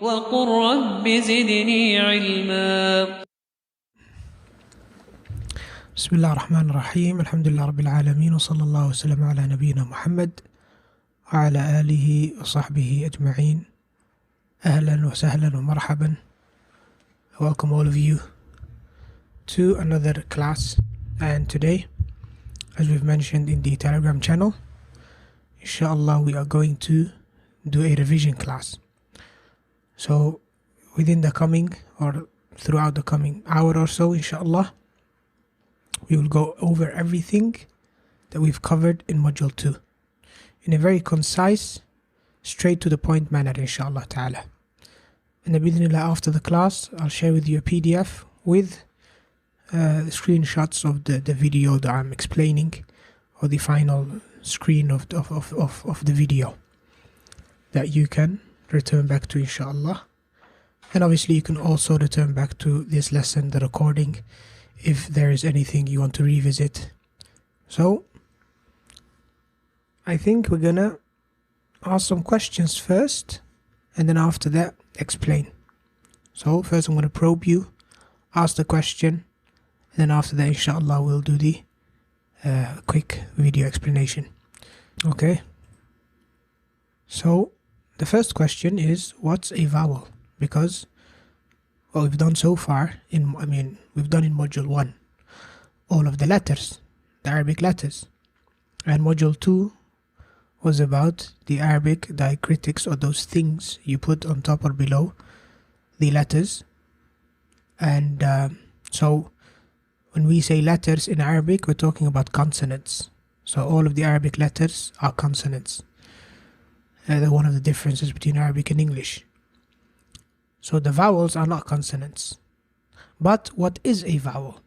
وقل رب زدني علما. بسم الله الرحمن الرحيم. الحمد لله رب العالمين، وصلى الله وسلم على نبينا محمد وعلى آله وصحبه أجمعين. أهلا وسهلا ومرحبا. Welcome all of you to another class, and today, as we've mentioned in the Telegram channel, inshallah we are going to do a revision class. So within the coming or throughout the coming hour or so, inshallah, we will go over everything that we've covered in module 2 in a very concise, straight to the point manner, inshallah ta'ala. And bismillah, after the class, I'll share with you a PDF with screenshots of the video that I'm explaining, or the final screen of the video that you can return back to, inshallah. And obviously you can also return back to this lesson, the recording, if there is anything you want to revisit. So I think we're gonna ask some questions first, and then after that explain. So first I'm going to probe you, ask the question, and then after that inshallah we'll do the quick video explanation. Okay, so the first question is, what's a vowel? Because what we've done so far we've done in module 1 all of the letters, the Arabic letters, and module 2 was about the Arabic diacritics, or those things you put on top or below the letters. And so when we say letters in Arabic, we're talking about consonants. So all of the Arabic letters are consonants. They're one of the differences between Arabic and English. So the vowels are not consonants. But what is a vowel?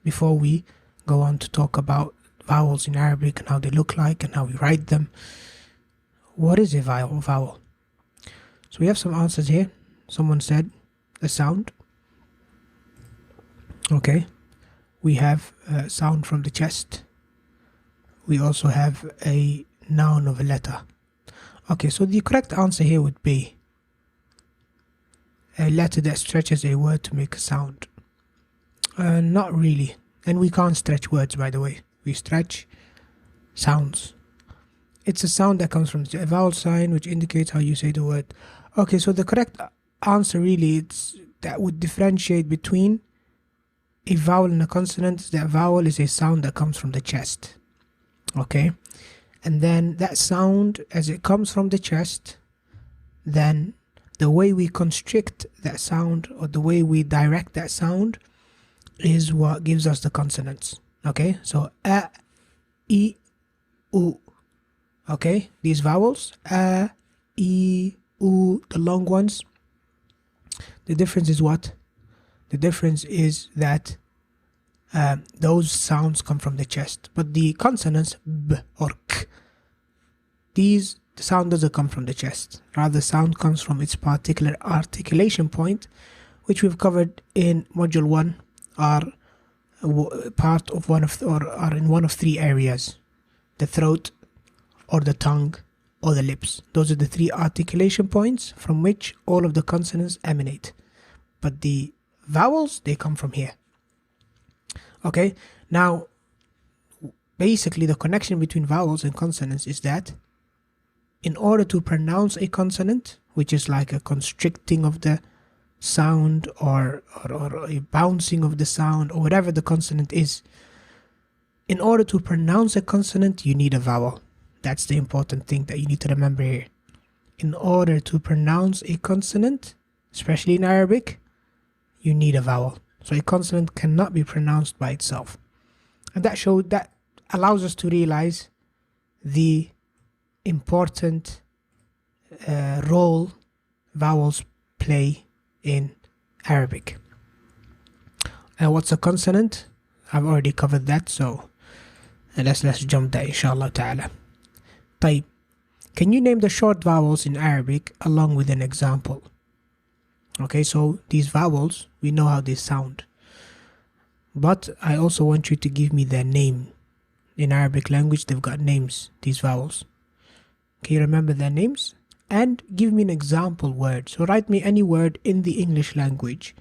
Before we go on to talk about vowels in Arabic and how they look like and how we write them, what is a vowel? So we have some answers here. Someone said a sound. Okay, we have a sound from the chest. We also have a noun of a letter. Okay, so the correct answer here would be a letter that stretches a word to make a sound. Not really. And we can't stretch words, by the way. We stretch sounds. It's a sound that comes from a vowel sign which indicates how you say the word. Okay, so the correct answer really, that would differentiate between a vowel and a consonant. That vowel is a sound that comes from the chest. Okay, and then that sound, as it comes from the chest, then the way we constrict that sound, or the way we direct that sound, is what gives us the consonants. Okay, so a, I, U. Okay, these vowels, a, I, U, the long ones. The difference is what? The difference is that those sounds come from the chest, but the consonants, b or k, the sound doesn't come from the chest. Rather, sound comes from its particular articulation point, which we've covered in module 1, are part of are in one of 3 areas: the throat, or the tongue, or the lips. Those are the 3 articulation points from which all of the consonants emanate. But the vowels, they come from here. Okay, now basically the connection between vowels and consonants is that in order to pronounce a consonant, which is like a constricting of the sound, or a bouncing of the sound, or whatever the consonant is, in order to pronounce a consonant, you need a vowel. That's the important thing that you need to remember here. In order to pronounce a consonant, especially in Arabic, you need a vowel. So a consonant cannot be pronounced by itself. And that allows us to realize the important role vowels play in Arabic. And what's a consonant? I've already covered that, so let's jump there, inshallah ta'ala. طيب, can you name the short vowels in Arabic along with an example? Okay, so these vowels, we know how they sound, but I also want you to give me their name. In Arabic language, they've got names, these vowels. Can you remember their names? and give me an example word. So write me any word in the English language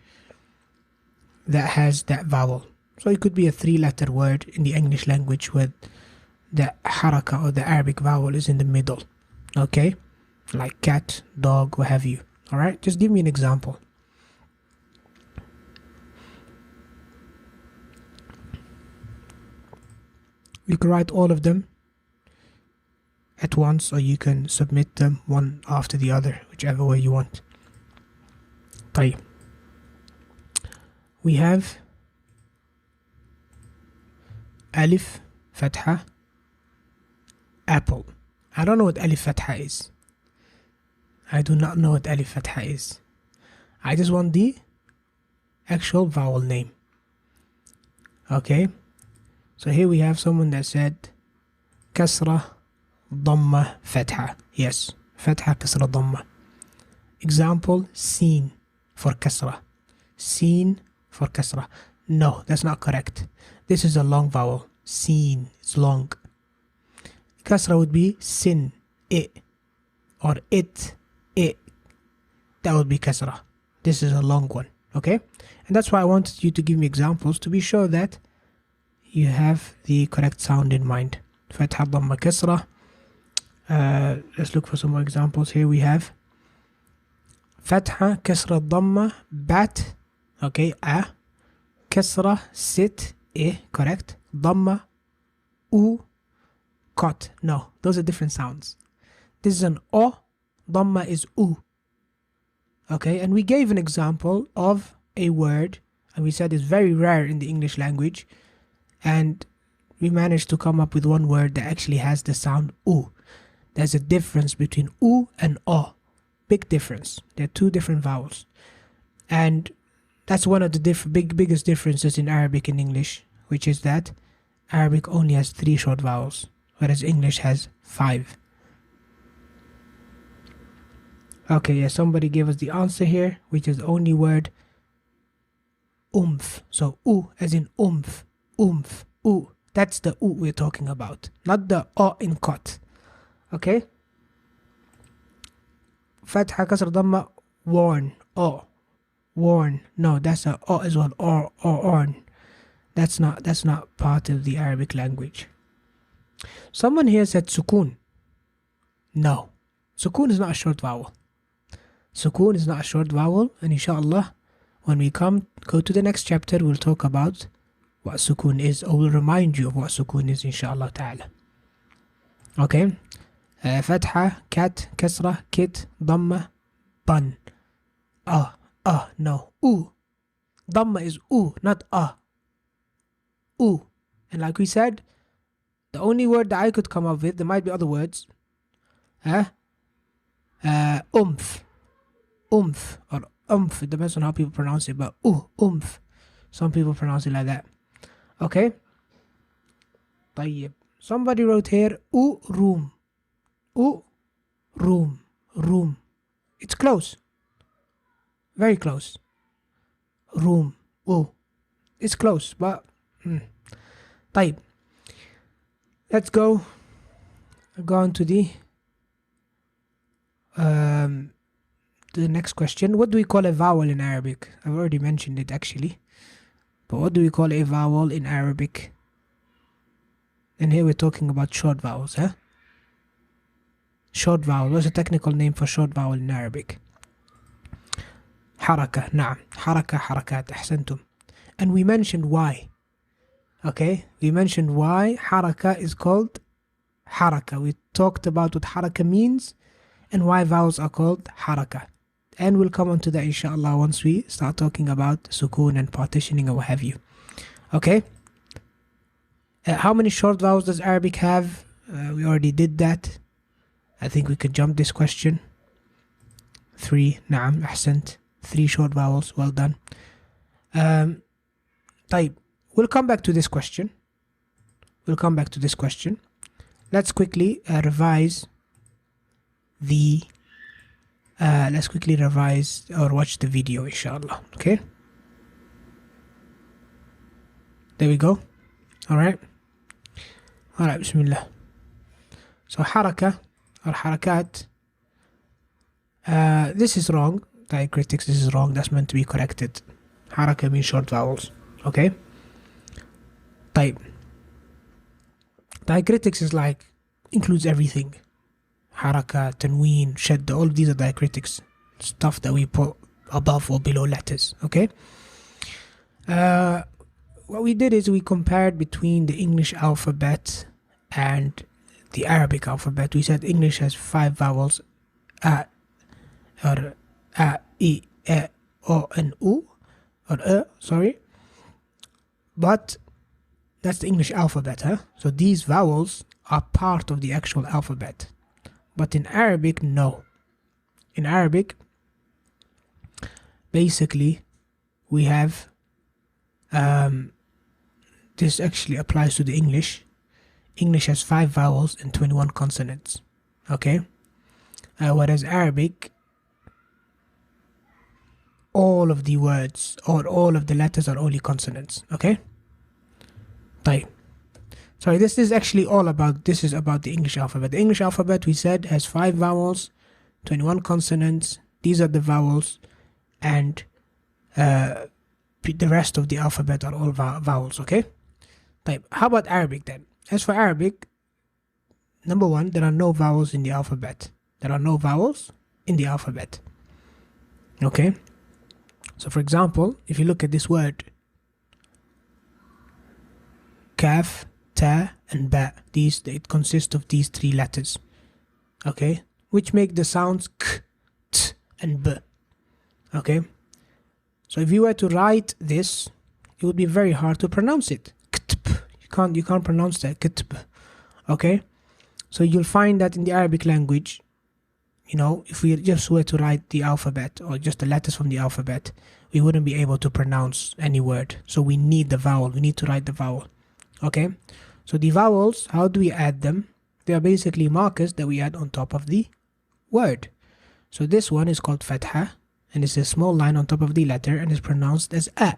that has that vowel. So it could be a 3-letter word in the English language with the haraka or the Arabic vowel is in the middle. Okay? Like cat, dog, what have you. Alright? Just give me an example. You can write all of them at once, or you can submit them one after the other, whichever way you want. طيب. We have Alif Fatha apple. I don't know what Alif Fatha is. I do not know what Alif Fatha is. I just want the actual vowel name. Okay? So here we have someone that said Kasra Dhamma Fatha. Yes, Fatha Kasra Dhamma. Example, Seen for Kasra. Seen for Kasra. No, that's not correct. This is a long vowel. Seen, it's long. Kasra would be Sin, it. Or it. That would be Kasra. This is a long one. Okay? And that's why I wanted you to give me examples to be sure that you have the correct sound in mind. Fatha Dhamma Kasra. Let's look for some more examples. Here we have Fatha Kasra Dhamma Bat. Okay, A. Kasra Sit, correct. Dhamma Kot. No, those are different sounds. This is an O. Dhamma is U. Okay, and we gave an example of a word, and we said it's very rare in the English language, and we managed to come up with one word that actually has the sound U. There's a difference between U and O. Big difference. They're two different vowels. And that's one of the biggest differences in Arabic and English, which is that Arabic only has 3 short vowels, whereas English has 5. Okay, yeah, somebody gave us the answer here, which is the only word So U as in U. That's the U we're talking about, not the O in kot. Okay? Fatha Kasr Dhamma, warn, O. Warn. No, that's a O as well, or orn. That's not part of the Arabic language. Someone here said Sukun. No. Sukun is not a short vowel. Sukun is not a short vowel, and inshallah, when we go to the next chapter, we'll talk about what Sukun is, or we'll remind you of what Sukun is, inshallah ta'ala. Okay? Fatha, Kat, Kasra, Kit, Dhamma, Ban. No. U. Dhamma is U, not U. And like we said, the only word that I could come up with, there might be other words. Or it depends on how people pronounce it, but some people pronounce it like that. Okay? طيب. Somebody wrote here room. Room. It's close. Very close. Room. It's close, but طيب. Let's go on to the next question. What do we call a vowel in Arabic? I've already mentioned it actually. But what do we call a vowel in Arabic? And here we're talking about short vowels, Short vowel. What's a technical name for short vowel in Arabic? Haraka. نعم. Harakat. أحسنتم. And we mentioned why. Okay? We mentioned why Haraka is called Haraka. We talked about what Haraka means and why vowels are called Haraka. And we'll come on to that inshallah once we start talking about Sukun and partitioning or what have you. Okay? How many short vowels does Arabic have? We already did that. I think we could jump this question. 3. نعم. أحسنت. 3 short vowels. Well done. طيب. We'll come back to this question. Let's quickly revise or watch the video, inshallah. Okay? There we go. Alright, Bismillah. So Haraka or Harakat This is wrong. Diacritics, this is wrong. That's meant to be corrected. Harakat means short vowels. Okay. Type. Diacritics is like includes everything. Harakat, tanween, shadda, all of these are diacritics. Stuff that we put above or below letters. Okay. What we did is we compared between the English alphabet and the Arabic alphabet. We said English has 5 vowels, a, or a, e, o, and u, or sorry. But that's the English alphabet, huh? So these vowels are part of the actual alphabet. But in Arabic, no. In Arabic, basically, we have this actually applies to the English. English has 5 vowels and 21 consonants. Okay? Whereas Arabic, all of the words or all of the letters are only consonants. Okay? Sorry, this is actually all about, this is about the English alphabet. The English alphabet, we said, has 5 vowels, 21 consonants. These are the vowels, and the rest of the alphabet are all vowels. Okay? How about Arabic then? As for Arabic, number 1, there are no vowels in the alphabet. There are no vowels in the alphabet. Okay? So for example, if you look at this word, kaf, ta, and ba, it consists of these 3 letters. Okay? Which make the sounds k, t, and b. Okay? So if you were to write this, it would be very hard to pronounce it. You can't pronounce that. Kitb. Okay? So you'll find that in the Arabic language, you know, if we just were to write the alphabet or just the letters from the alphabet, we wouldn't be able to pronounce any word. So we need the vowel. We need to write the vowel. Okay? So the vowels, how do we add them? They are basically markers that we add on top of the word. So this one is called fatha, and it's a small line on top of the letter and is pronounced as a.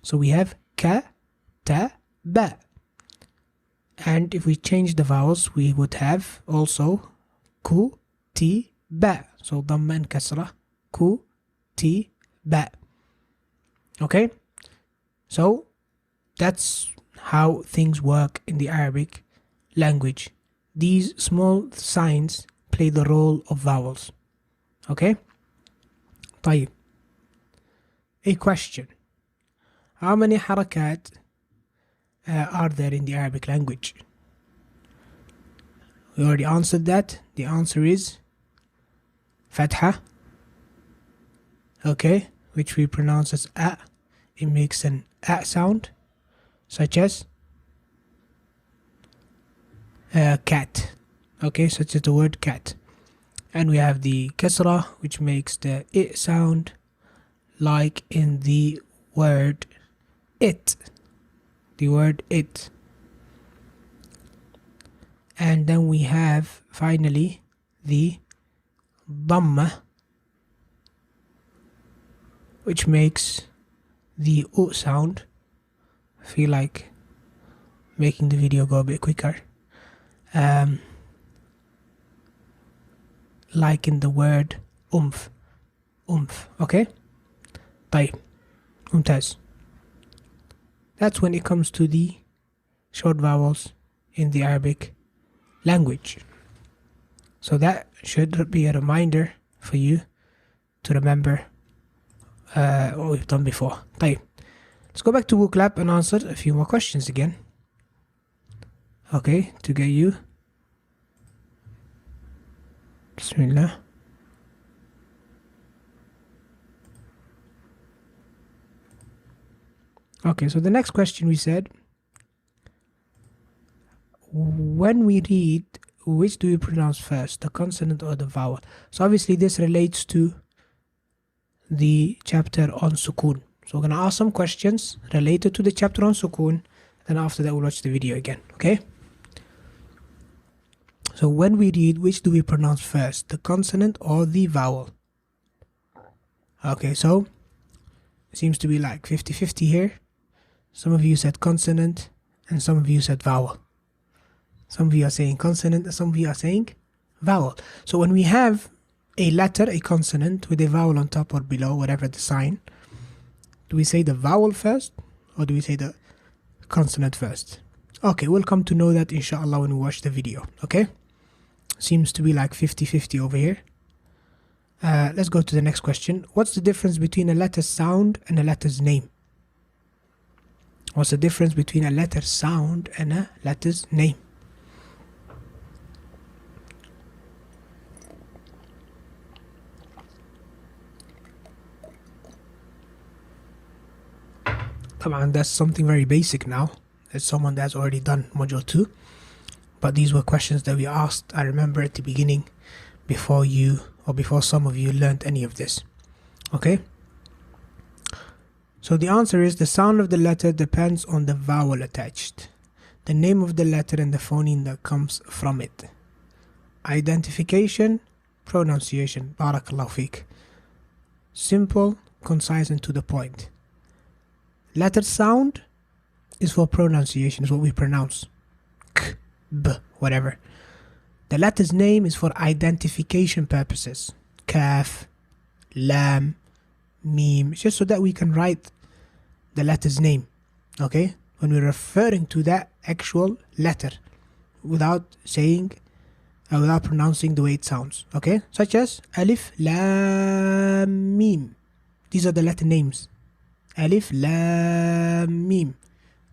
So we have ka, ta, ba. And if we change the vowels, we would have also ku, ti, ba. So dhamma and kasra, ku, ti, ba. Okay? So that's how things work in the Arabic language. These small signs play the role of vowels. Okay? طيب. A question. How many harakat are there in the Arabic language? We already answered that. The answer is fatha. Okay? Which we pronounce as a. It makes an a sound. Such as cat. Okay, such as the word cat. And we have the kasra, which makes the I sound, like in the word it. The word it. And then we have finally the dhamma, which makes the U sound. I feel like making the video go a bit quicker. Like in the word umph. Okay? طيب. ممتاز. That's when it comes to the short vowels in the Arabic language. So that should be a reminder for you to remember what we've done before. طيب. Let's go back to WooClap and answer a few more questions again. Okay, to get you. Bismillah. Okay, so the next question we said, when we read, which do we pronounce first, the consonant or the vowel? So obviously this relates to the chapter on sukoon. So we're going to ask some questions related to the chapter on sukoon, and after that we'll watch the video again, okay? So when we read, which do we pronounce first, the consonant or the vowel? Okay, so it seems to be like 50-50 here. Some of you said consonant and some of you said vowel. Some of you are saying consonant and some of you are saying vowel. So when we have a letter, a consonant with a vowel on top or below, whatever the sign, do we say the vowel first or do we say the consonant first? Okay, we'll come to know that inshallah when we watch the video, okay? Seems to be like 50-50 over here. Let's go to the next question. What's the difference between a letter's sound and a letter's name? What's the difference between a letter's sound and a letter's name? Come on, that's something very basic now. As someone that's already done module 2. But these were questions that we asked, I remember at the beginning, before you or before some of you learned any of this. Okay? So the answer is the sound of the letter depends on the vowel attached, the name of the letter and the phoneme that comes from it. Identification, pronunciation. Barakallahu feek. Simple, concise and to the point. Letter sound is for pronunciation, is what we pronounce. K, B, whatever. The letter's name is for identification purposes. Kaf, Lam, Mim, just so that we can write the letter's name, okay? When we're referring to that actual letter without saying, without pronouncing the way it sounds, okay? Such as Alif, Lam, Mim. These are the letter names. Alif, Lam, Mim.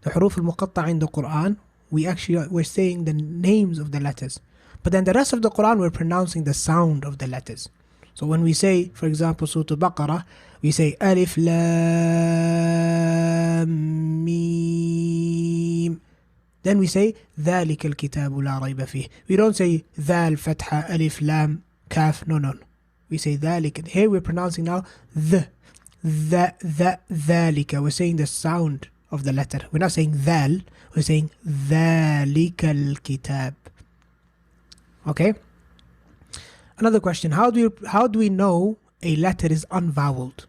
The huruf al-muqatta in the Quran, we're saying the names of the letters. But then the rest of the Quran, we're pronouncing the sound of the letters. So when we say, for example, Surah Al-Baqarah, we say Alif, Lam, Mim. Then we say ذَلِكَ الْكِتَابُ لَا رَيْبَ فِيهِ. We don't say ذَال, Fatha, Alif, Lam, Kaf. No. We say ذَلِكَ. Here we're pronouncing now ذَلِكَ. We're saying the sound of the letter. We're not saying ذَال. We're saying ذَلِكَ الْكِتَابُ. Okay? Another question. How do we know a letter is unvoweled?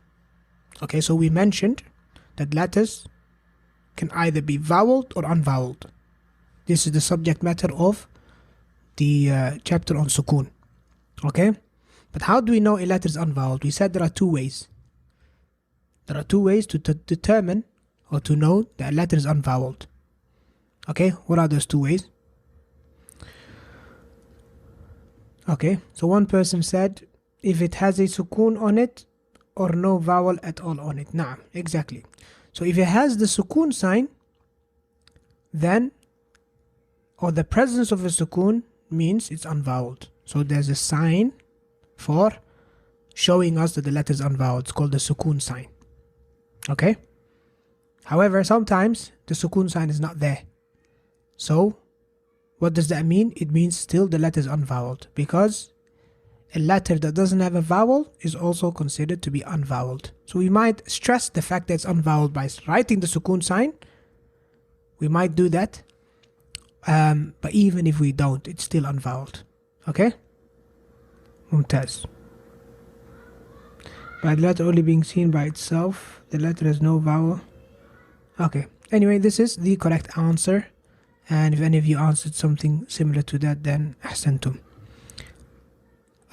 Okay, so we mentioned that letters can either be voweled or unvoweled. This is the subject matter of the chapter on sukoon. Okay? But how do we know a letter is unvoweled? We said there are two ways. There are two ways to determine or to know that a letter is unvoweled. Okay, what are those two ways? Okay, so one person said if it has a sukoon on it or no vowel at all on it. Naam, exactly. So if it has the sukoon sign, then, or the presence of a sukoon means it's unvoweled. So there's a sign for showing us that the letter is unvoweled. It's called the sukoon sign. Okay? However, sometimes the sukoon sign is not there. So, what does that mean? It means still the letter is unvoweled, because a letter that doesn't have a vowel is also considered to be unvoweled. So we might stress the fact that it's unvoweled by writing the sukoon sign. We might do that. But even if we don't, it's still unvoweled. Okay? Mumtaz. By the letter only being seen by itself, the letter has no vowel. Okay. Anyway, this is the correct answer. And if any of you answered something similar to that, then ahsantum.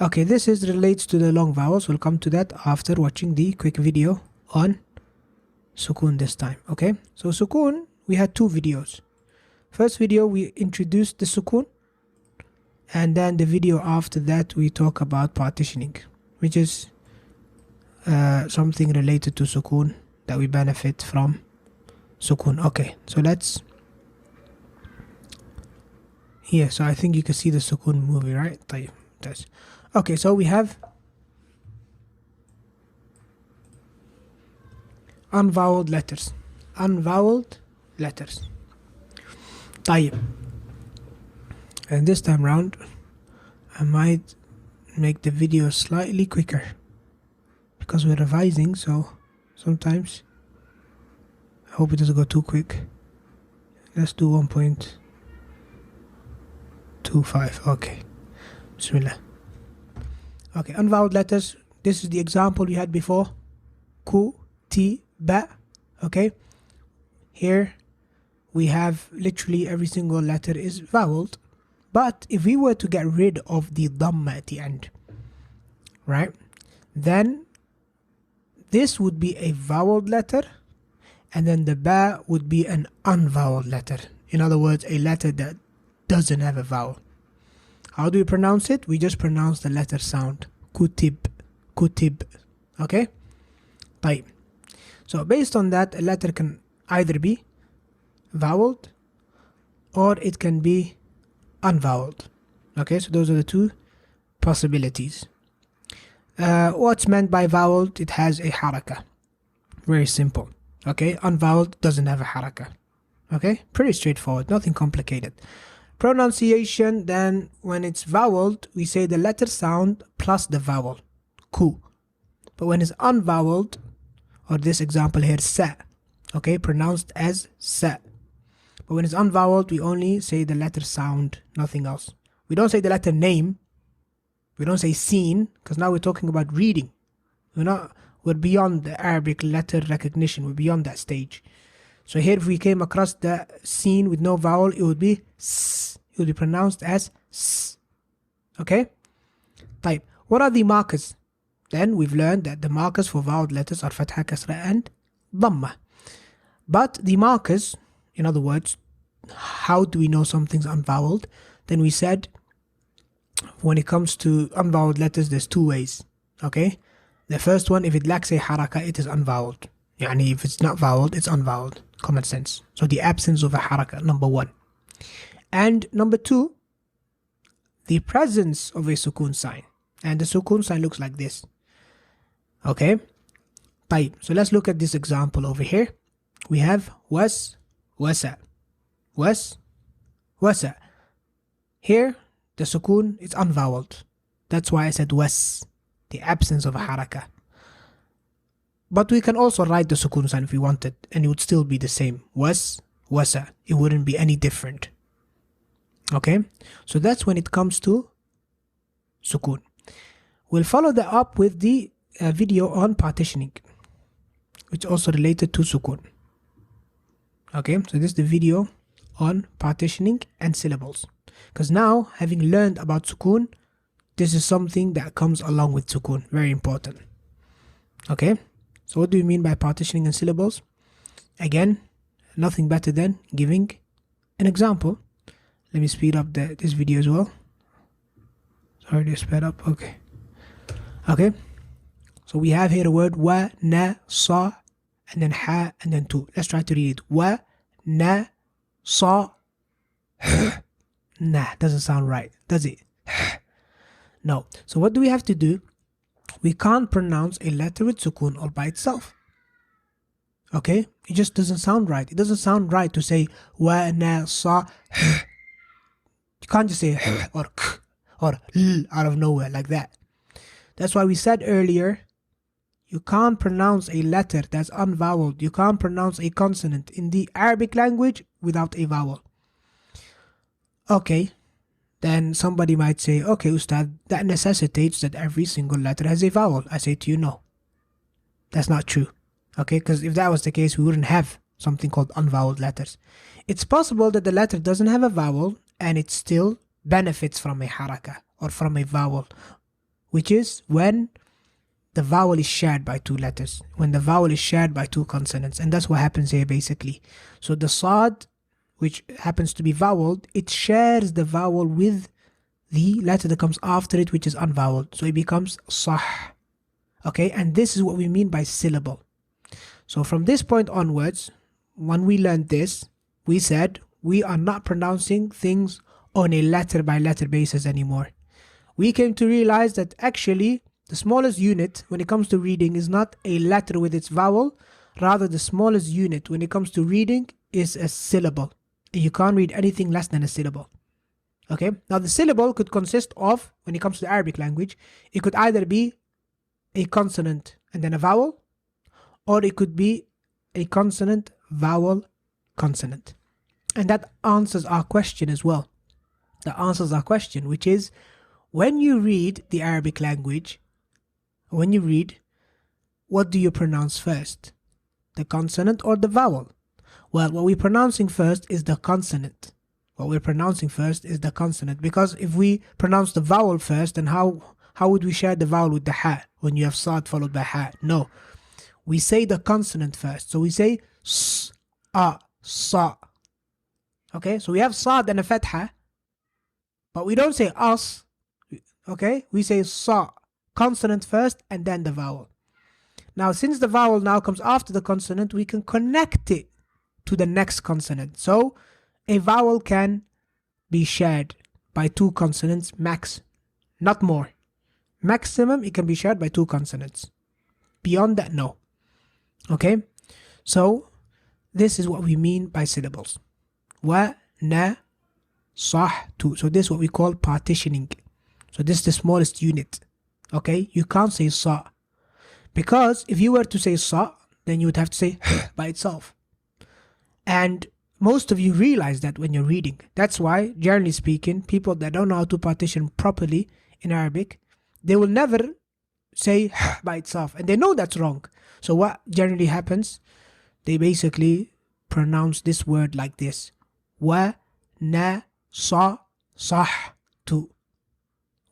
Okay, this relates to the long vowels. We'll come to that after watching the quick video on sukoon this time. Okay, so sukoon, we had two videos. First video, we introduced the sukoon. And then the video after that, we talk about partitioning, which is something related to sukoon that we benefit from sukoon. Okay, so let's... Yeah, so I think you can see the sukoon movie, right? Okay, so we have unvoweled letters. Unvoweled letters. طيب. And this time round, I might make the video slightly quicker because we're revising, so sometimes I hope it doesn't go too quick. Let's do 1.25. Okay. Bismillah. Okay, unvoweled letters. This is the example we had before. Ku, ti, ba. Okay. Here we have literally every single letter is voweled. But if we were to get rid of the dhamma at the end, right? Then this would be a voweled letter, and then the ba would be an unvoweled letter. In other words, a letter that doesn't have a vowel. How do we pronounce it? We just pronounce the letter sound. Kutib, kutib. Okay? طيب. So based on that, a letter can either be voweled or it can be unvoweled. Okay, so those are the two possibilities. What's meant by voweled? It has a haraka. Very simple. Okay, unvoweled doesn't have a haraka. Okay, pretty straightforward, nothing complicated. Pronunciation, then when it's voweled, we say the letter sound plus the vowel, ku. But when it's unvoweled, or this example here, sa, okay, pronounced as sa. But when it's unvoweled, we only say the letter sound, nothing else. We don't say the letter name. We don't say seen, because now we're talking about reading. We're beyond the Arabic letter recognition. We're beyond that stage. So here, if we came across the seen with no vowel, it would be s. It would be pronounced as s. Okay? Type. What are the markers? Then we've learned that the markers for vowel letters are fatha, kasra, and dhamma. But the markers, in other words, how do we know something's unvoweled? Then we said, when it comes to unvoweled letters, there's two ways. Okay? The first one, if it lacks a haraka, it is unvoweled. Yani if it's not voweled, it's unvoweled. Common sense. So the absence of a haraka, number one. And number two, the presence of a sukun sign. And the sukun sign looks like this. Okay? طيب. So let's look at this example over here. We have was, wasa. Was, wasa. Here, the sukun is unvoweled. That's why I said was, the absence of a haraka. But we can also write the sukun sign if we wanted, and it would still be the same. Was, wasa. It wouldn't be any different. Okay? So that's when it comes to sukun. We'll follow that up with the video on partitioning, which is also related to sukun. Okay? So this is the video on partitioning and syllables. Because now, having learned about sukun, this is something that comes along with sukun. Very important. Okay? So what do we mean by partitioning and syllables? Again, nothing better than giving an example. Let me speed up this video as well. Sorry to sped up. Okay. Okay. So we have here a word wa, na, sa, and then ha, and then tu. Let's try to read it. Wa, na, sa, nah, doesn't sound right, does it? No. So what do we have to do? We can't pronounce a letter with sukun all by itself. Okay? It just doesn't sound right. It doesn't sound right to say wa, na, sa. You can't just say or k or l out of nowhere like that. That's why we said earlier, you can't pronounce a letter that's unvoweled. You can't pronounce a consonant in the Arabic language without a vowel. Okay, then somebody might say, okay, Ustad, that necessitates that every single letter has a vowel. I say to you, no. That's not true. Okay, because if that was the case, we wouldn't have something called unvoweled letters. It's possible that the letter doesn't have a vowel and it still benefits from a haraka or from a vowel, which is when the vowel is shared by two letters, when the vowel is shared by two consonants. And that's what happens here basically. So the sad, which happens to be voweled, it shares the vowel with the letter that comes after it, which is unvoweled. So it becomes sah. Okay, and this is what we mean by syllable. So from this point onwards, when we learned this, we said we are not pronouncing things on a letter by letter basis anymore. We came to realize that actually the smallest unit when it comes to reading is not a letter with its vowel. Rather, the smallest unit when it comes to reading is a syllable. You can't read anything less than a syllable. Okay, now the syllable could consist of, when it comes to the Arabic language, it could either be a consonant and then a vowel, or it could be a consonant, vowel, consonant. And that answers our question as well. That answers our question, which is, when you read the Arabic language, when you read, what do you pronounce first? The consonant or the vowel? Well, what we're pronouncing first is the consonant. What we're pronouncing first is the consonant. Because if we pronounce the vowel first, then how how would we share the vowel with the ha when you have sad followed by ha? No. We say the consonant first. So we say s, a, sa. Okay, so we have sad and a fatha, but we don't say as. Okay, we say sa, consonant first and then the vowel. Now, since the vowel now comes after the consonant, we can connect it to the next consonant. So a vowel can be shared by 2 consonants max, not more. Maximum, it can be shared by 2 consonants. Beyond that, no. Okay, so this is what we mean by syllables. Wa, na, sah, tu. So this is what we call partitioning. So this is the smallest unit. Okay, you can't say sa, because if you were to say sa, then you would have to say by itself. And most of you realize that when you're reading. That's why, generally speaking, people that don't know how to partition properly in Arabic, they will never say by itself, and they know that's wrong. So what generally happens, they basically pronounce this word like this: wa, na, sa, sah, tu.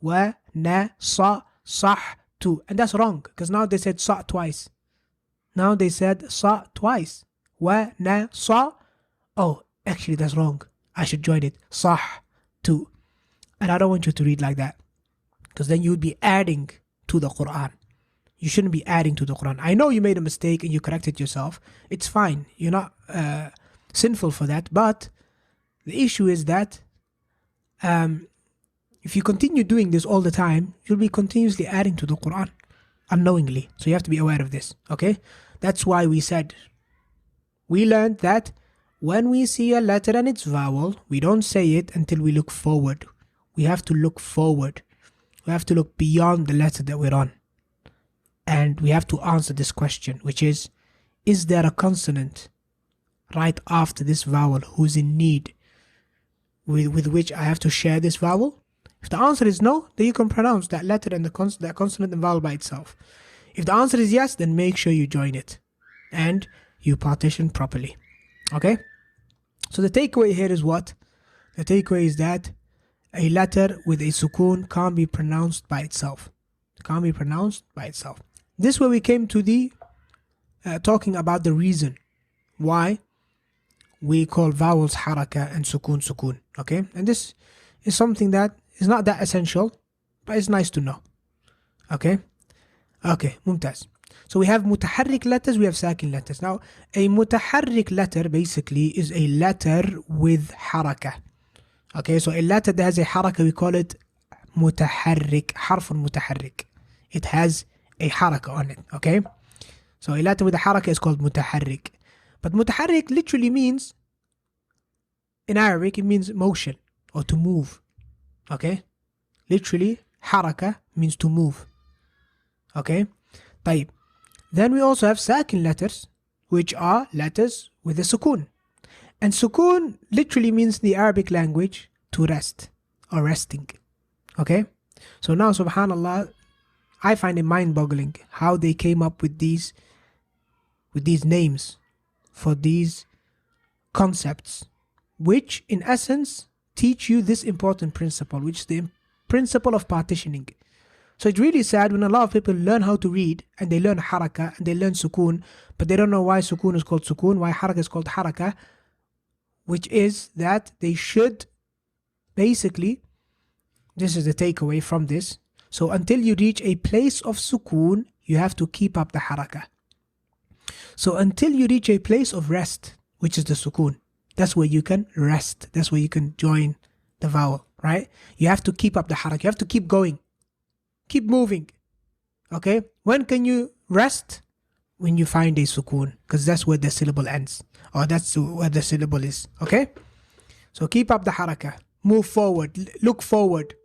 Wa, na, sa, sah, tu. And that's wrong, because now they said sa twice. Now they said sa twice. Wa, na, sa. Oh, actually that's wrong. I should join it. Sah, tu. And I don't want you to read like that, because then you would be adding to the Quran. You shouldn't be adding to the Quran. I know you made a mistake and you corrected yourself. It's fine. You're not sinful for that. But the issue is that if you continue doing this all the time, you'll be continuously adding to the Quran unknowingly. So you have to be aware of this. Okay? That's why we learned that when we see a letter and its vowel, we don't say it until we look forward. We have to look forward. We have to look beyond the letter that we're on. And we have to answer this question, which is there a consonant right after this vowel who's in need with which I have to share this vowel? If the answer is no, then you can pronounce that letter and that consonant and vowel by itself. If the answer is yes, then make sure you join it and you partition properly. Okay? So the takeaway here is what? The takeaway is that a letter with a sukoon can't be pronounced by itself. It can't be pronounced by itself. This is where we came to the talking about the reason why we call vowels haraka and sukoon. Okay? And this is something that is not that essential, but it's nice to know. Okay? Okay, mumtaz. So we have mutaharrik letters, we have sakin letters. Now, a mutaharrik letter basically is a letter with haraka. Okay, so a letter that has a haraka, we call it mutaharrik, harfun mutaharrik. It has a haraka on it, okay? So a letter with a haraka is called mutaharrik. But mutaharrik literally means, in Arabic, it means motion or to move, okay? Literally, haraka means to move, okay? طيب. Then we also have sakin letters, which are letters with a sukoon. And sukoon literally means in the Arabic language to rest or resting. Okay? So now, subhanallah, I find it mind-boggling how they came up with these names for these concepts, which in essence teach you this important principle, which is the principle of partitioning. So it's really sad when a lot of people learn how to read and they learn haraka and they learn sukoon, but they don't know why sukoon is called sukoon, why haraka is called haraka, which is that they should basically, this is the takeaway from this. So until you reach a place of sukoon, you have to keep up the haraka. So until you reach a place of rest, which is the sukoon, that's where you can rest. That's where you can join the vowel, right? You have to keep up the haraka. You have to keep going. Keep moving. Okay? When can you rest? When you find a sukoon, because that's where the syllable ends, or that's where the syllable is. Okay? So keep up the haraka. Move forward. Look forward.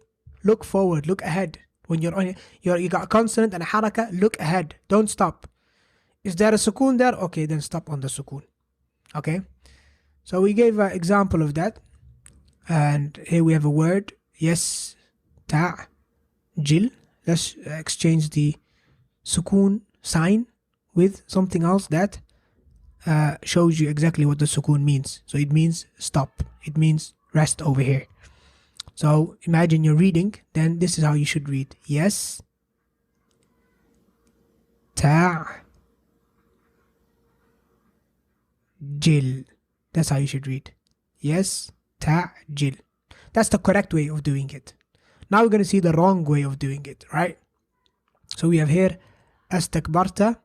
Look forward. Look ahead. When you're on, you got a consonant and a haraka, look ahead. Don't stop. Is there a sukoon there? Okay, then stop on the sukoon. Okay? So we gave an example of that. And here we have a word. Yes. Ta. Jil. Let's exchange the sukoon sign with something else that shows you exactly what the sukoon means. So it means stop. It means rest over here. So imagine you're reading, then this is how you should read. Yes. Ta. Jil. That's how you should read. Yes. Ta. Jil. That's the correct way of doing it. Now we're going to see the wrong way of doing it, right? So we have here astakbarta.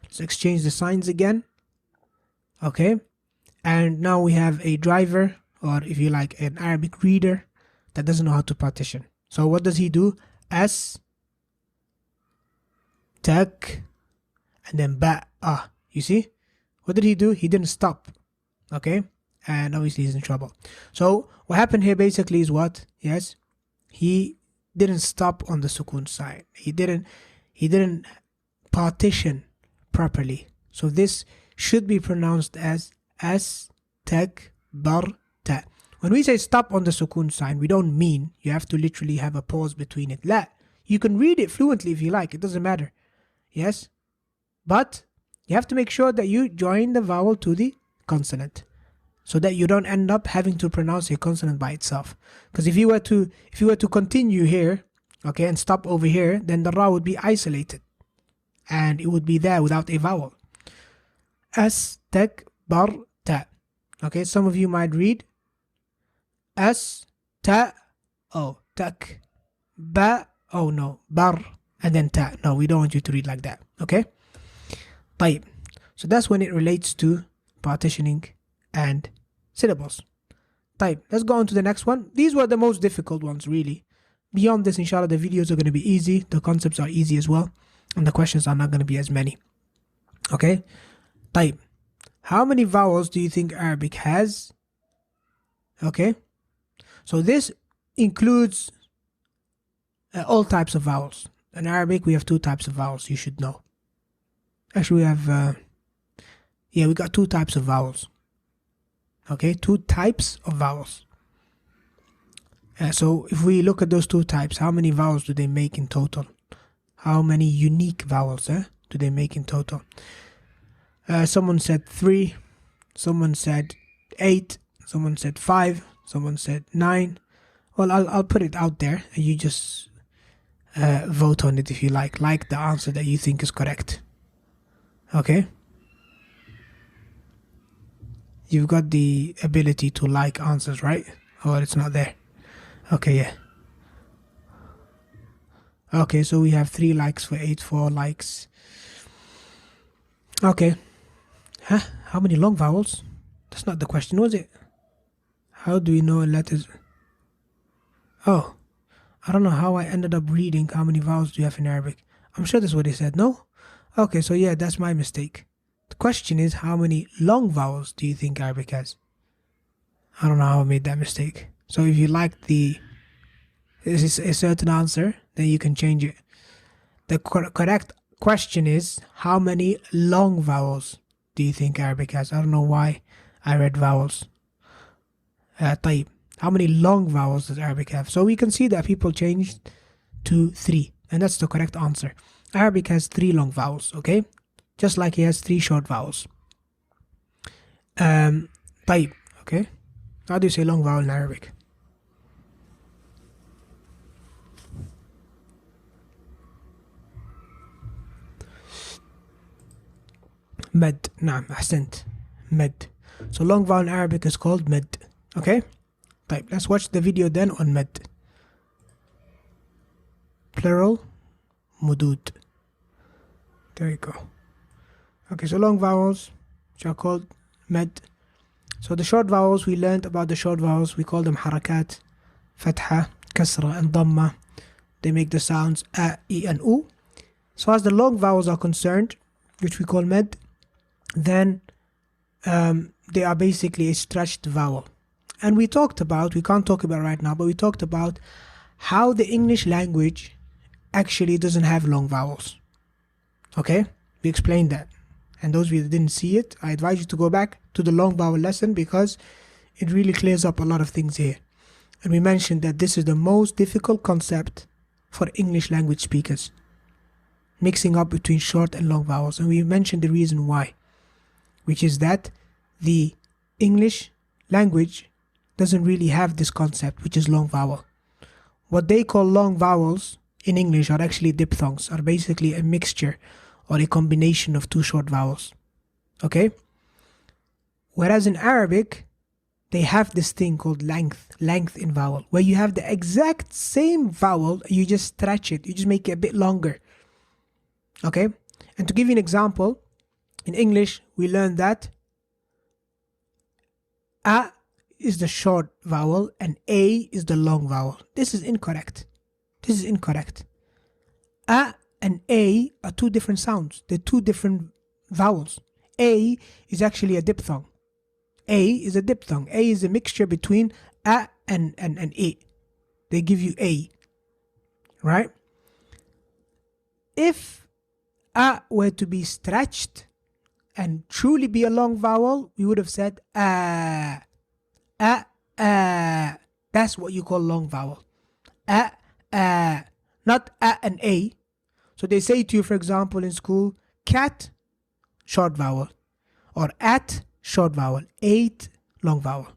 Let's exchange the signs again. Okay. And now we have a driver, or if you like, an Arabic reader that doesn't know how to partition. So what does he do? As, tak, and then ba, ah. You see? What did he do? He didn't stop. Okay? And obviously he's in trouble. So what happened here basically is what? Yes? He didn't stop on the sukun sign. He didn't partition properly. So this should be pronounced as takbarta. When we say stop on the sukun sign, we don't mean you have to literally have a pause between it. La. You can read it fluently if you like. It doesn't matter. Yes? But you have to make sure that you join the vowel to the consonant, so that you don't end up having to pronounce a consonant by itself. Because if you were to continue here, okay, and stop over here, then the ra would be isolated and it would be there without a vowel. Astakbarta. Okay, some of you might read as ta, oh, tak, ba, oh no, bar, and then ta. No, we don't want you to read like that. Okay. طيب. So that's when it relates to partitioning and syllables. طيب. Let's go on to the next one. These were the most difficult ones, really. Beyond this, inshallah, the videos are going to be easy. The concepts are easy as well. And the questions are not going to be as many. Okay. طيب. How many vowels do you think Arabic has? Okay. So this includes all types of vowels. In Arabic, we have two types of vowels, you should know. Actually, we have, we got two types of vowels. Okay, two types of vowels. So if we look at those two types, how many vowels do they make in total? How many unique vowels do they make in total? Someone said 3, someone said 8, someone said 5, someone said 9. Well, I'll put it out there and you just vote on it if you like the answer that you think is correct. Okay? You've got the ability to like answers, right? Or it's not there. Okay, yeah. Okay, so we have 3 likes for 8, 4 likes. Okay. Huh? How many long vowels? That's not the question, was it? How do we know letters? Oh, I don't know how I ended up reading how many vowels do you have in Arabic. I'm sure that's what they said, no? Okay, so yeah, that's my mistake. The question is, how many long vowels do you think Arabic has? I don't know how I made that mistake. So if you like a certain answer, then you can change it. The correct question is, how many long vowels do you think Arabic has? I don't know why I read vowels. طيب. How many long vowels does Arabic have? So we can see that people changed to 3. And that's the correct answer. Arabic has 3 long vowels, okay? Just like he has 3 short vowels. طيب, okay? How do you say long vowel in Arabic? Med. نعم, أحسنت. Med. So long vowel in Arabic is called med. Okay? طيب, let's watch the video then on med. Plural, mudud. There you go. Okay, so long vowels, which are called med. So the short vowels, we learned about the short vowels. We call them harakat, fatha, kasra, and dhamma. They make the sounds a, e, and u. So as the long vowels are concerned, which we call med, then they are basically a stretched vowel. And we can't talk about it right now, but we talked about how the English language actually doesn't have long vowels. Okay? We explained that. And those of you that didn't see it, I advise you to go back to the long vowel lesson because it really clears up a lot of things here. And we mentioned that this is the most difficult concept for English language speakers. Mixing up between short and long vowels. And we mentioned the reason why, which is that the English language doesn't really have this concept, which is long vowel. what they call long vowels in English are actually diphthongs, are basically a mixture or a combination of two short vowels. Okay? Whereas in Arabic, they have this thing called length in vowel, where you have the exact same vowel, you just stretch it, you just make it a bit longer. Okay? And to give you an example, in English, we learned that A is the short vowel and A is the long vowel. This is incorrect. This is incorrect. A and A are two different sounds. They're two different vowels. A is actually a diphthong. A is a diphthong. A is a mixture between A and A. They give you A. Right? If A were to be stretched and truly be a long vowel, we would have said A. A. That's what you call long vowel. A. Not A and A. So they say to you, for example, in school, cat, short vowel. Or at, short vowel. Eight, long vowel.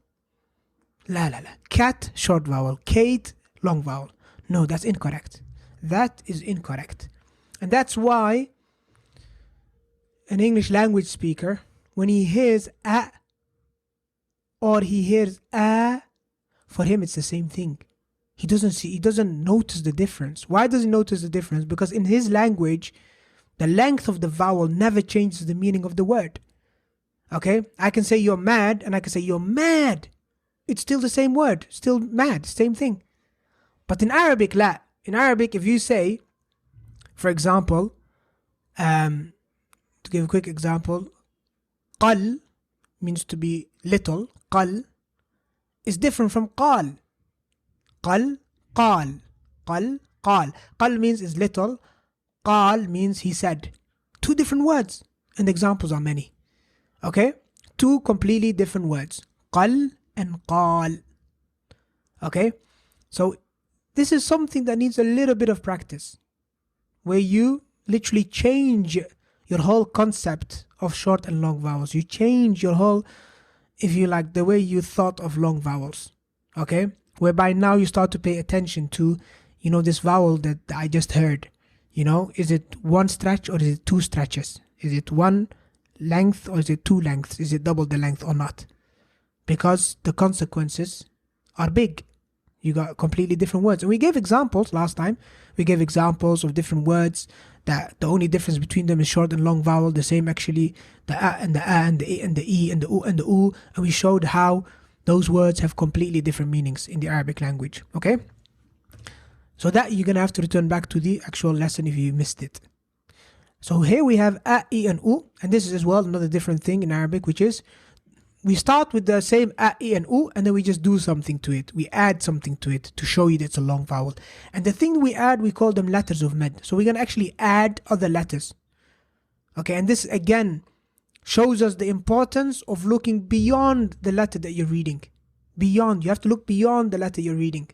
La. Cat, short vowel. Kate, long vowel. No, that's incorrect. That is incorrect. And that's why an English language speaker, when he hears A or he hears A, for him it's the same thing. He doesn't notice the difference. Why does he notice the difference? Because in his language, the length of the vowel never changes the meaning of the word. Okay? I can say you're mad and I can say you're mad. It's still the same word. Still mad. Same thing. But in Arabic, la. In Arabic, if you say, for example, to give a quick example, qal means to be little. Qal is different from qal. Qal, qal, qal, qal. Qal means is little. Qal means he said. Two different words. And the examples are many. Okay? Two completely different words. Qal and qal. Okay? So this is something that needs a little bit of practice, where you literally change your whole concept of short and long vowels. You change your whole, if you like, the way you thought of long vowels. Okay? Whereby now you start to pay attention to, this vowel that I just heard. Is it one stretch or is it two stretches? Is it one length or is it two lengths? Is it double the length or not? Because the consequences are big. You got completely different words. And we gave examples last time. We gave examples of different words that the only difference between them is short and long vowel. The same actually, the A and the A and the E and the E and the U and the U. And we showed how those words have completely different meanings in the Arabic language. Okay? So that you're going to have to return back to the actual lesson if you missed it. So here we have A, E and U. And this is as well another different thing in Arabic, which is we start with the same A, E and U, and then we just do something to it. We add something to it to show you that it's a long vowel. And the thing we add, we call them letters of med. So we're going to actually add other letters. Okay, and this again shows us the importance of looking beyond the letter that you're reading. Beyond. You have to look beyond the letter you're reading.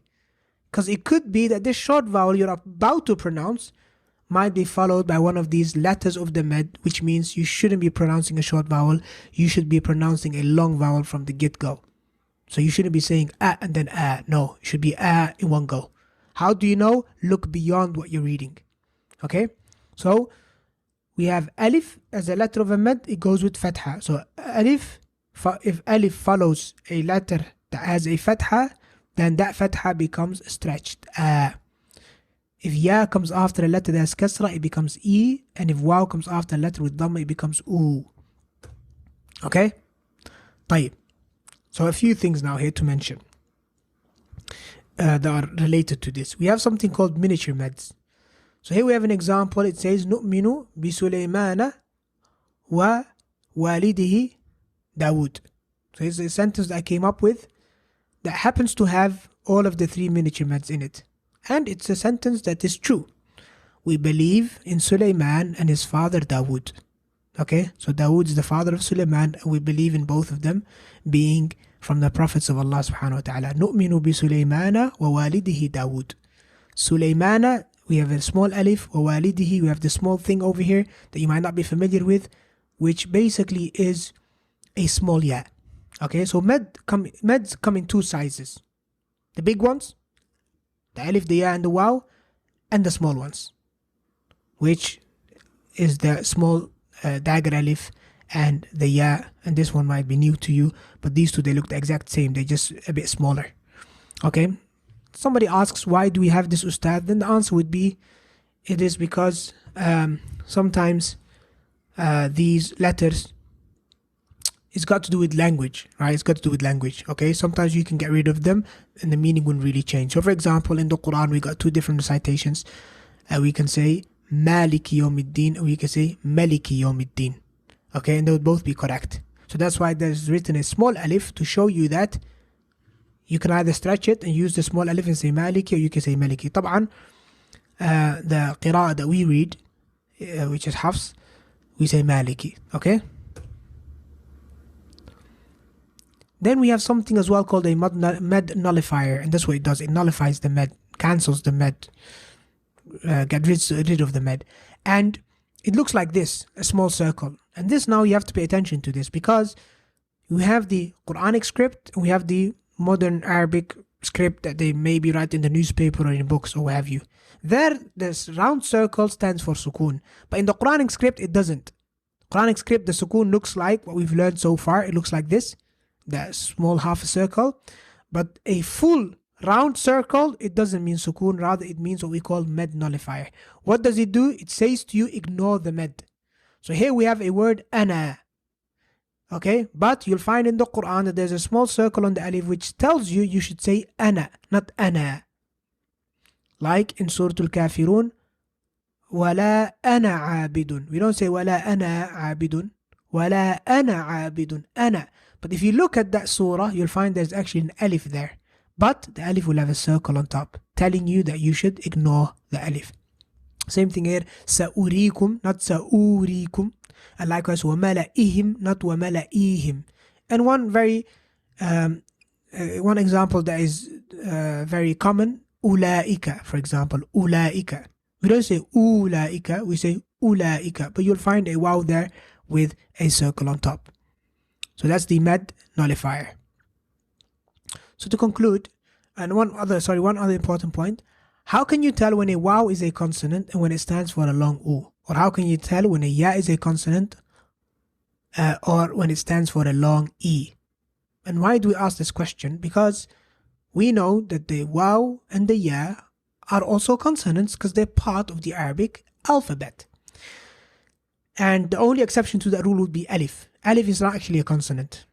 Because it could be that this short vowel you're about to pronounce might be followed by one of these letters of the med, which means you shouldn't be pronouncing a short vowel. You should be pronouncing a long vowel from the get-go. So you shouldn't be saying A and then A. No, it should be A in one go. How do you know? Look beyond what you're reading. Okay? So we have alif as a letter of a med, it goes with fatha. So alif, if alif follows a letter that has a fatha, then that fatha becomes stretched. If ya comes after a letter that has kasra, it becomes e. And if waw comes after a letter with dhamma, it becomes u. Okay? طيب. So a few things now here to mention that are related to this. We have something called miniature meds. So here we have an example. It says نؤمن بسليمان ووالده داود. So it's a sentence that I came up with that happens to have all of the three miniature meds in it. And it's a sentence that is true. We believe in Sulaiman and his father Dawood. Okay, so Dawood is the father of Sulaiman, and we believe in both of them being from the prophets of Allah subhanahu wa ta'ala. نؤمن بسليمان ووالده داود. Sulaymana, we have a small alif. ووالده, we have the small thing over here that you might not be familiar with, which basically is a small ya. Okay, so meds come in two sizes. The big ones The alif, the ya, and the waw, and the small ones, which is the small dagger alif and the ya. And this one might be new to you, but these two, they look the exact same. They're just a bit smaller. Okay. Somebody asks, why do we have this ustad? Then the answer would be, it is because sometimes these letters, it's got to do with language, right? It's got to do with language, okay? Sometimes you can get rid of them and the meaning wouldn't really change. So for example, in the Quran, we got two different recitations. We can say Maliki Yawmiddin, and we can say Maliki Yawmiddin, okay? And they would both be correct. So that's why there's written a small alif to show you that you can either stretch it and use the small alif and say Maliki, or you can say Maliki. طبعا the qira'ah that we read, which is Hafs, we say Maliki, okay? Then we have something as well called a med nullifier, and that's what it does. It nullifies the med, cancels the med, get rid of the med. And it looks like this, a small circle. And this, now you have to pay attention to this, because we have the Quranic script, and we have the modern Arabic script that they maybe write in the newspaper or in books or what have you. There, this round circle stands for sukoon. But in the Quranic script, it doesn't. Quranic script, the sukoon looks like what we've learned so far. It looks like this, that small half a circle. But a full round circle, it doesn't mean sukoon. Rather, it means what we call med nullifier. What does it do? It says to you, ignore the med. So here we have a word ana. Okay, but you'll find in the Quran that there's a small circle on the alif which tells you you should say ana, not ana. Like in Surah Al-Kafirun, وَلَا أَنَا عَابِدٌ. We don't say وَلَا أَنَا عَابِدٌ. وَلَا أَنَا عَابِدٌ. Ana. But if you look at that surah, you'll find there's actually an alif there. But the alif will have a circle on top, telling you that you should ignore the alif. Same thing here, سَأُرِيكُمْ, not سَأُورِيكُمْ. And likewise, وَمَلَئِهِمْ, not وَمَلَئِهِمْ. And one example that is very common, أُولَئِكَ, for example, أُولَئِكَ. We don't say أُولَئِكَ, we say أُولَئِكَ. But you'll find a waw there with a circle on top. So that's the med nullifier. So to conclude, and one other important point, how can you tell when a waw is a consonant and when it stands for a long u? Or how can you tell when a ya is a consonant or when it stands for a long e? And why do we ask this question? Because we know that the waw and the ya are also consonants because they're part of the Arabic alphabet. And the only exception to that rule would be alif. Alif is not actually a consonant.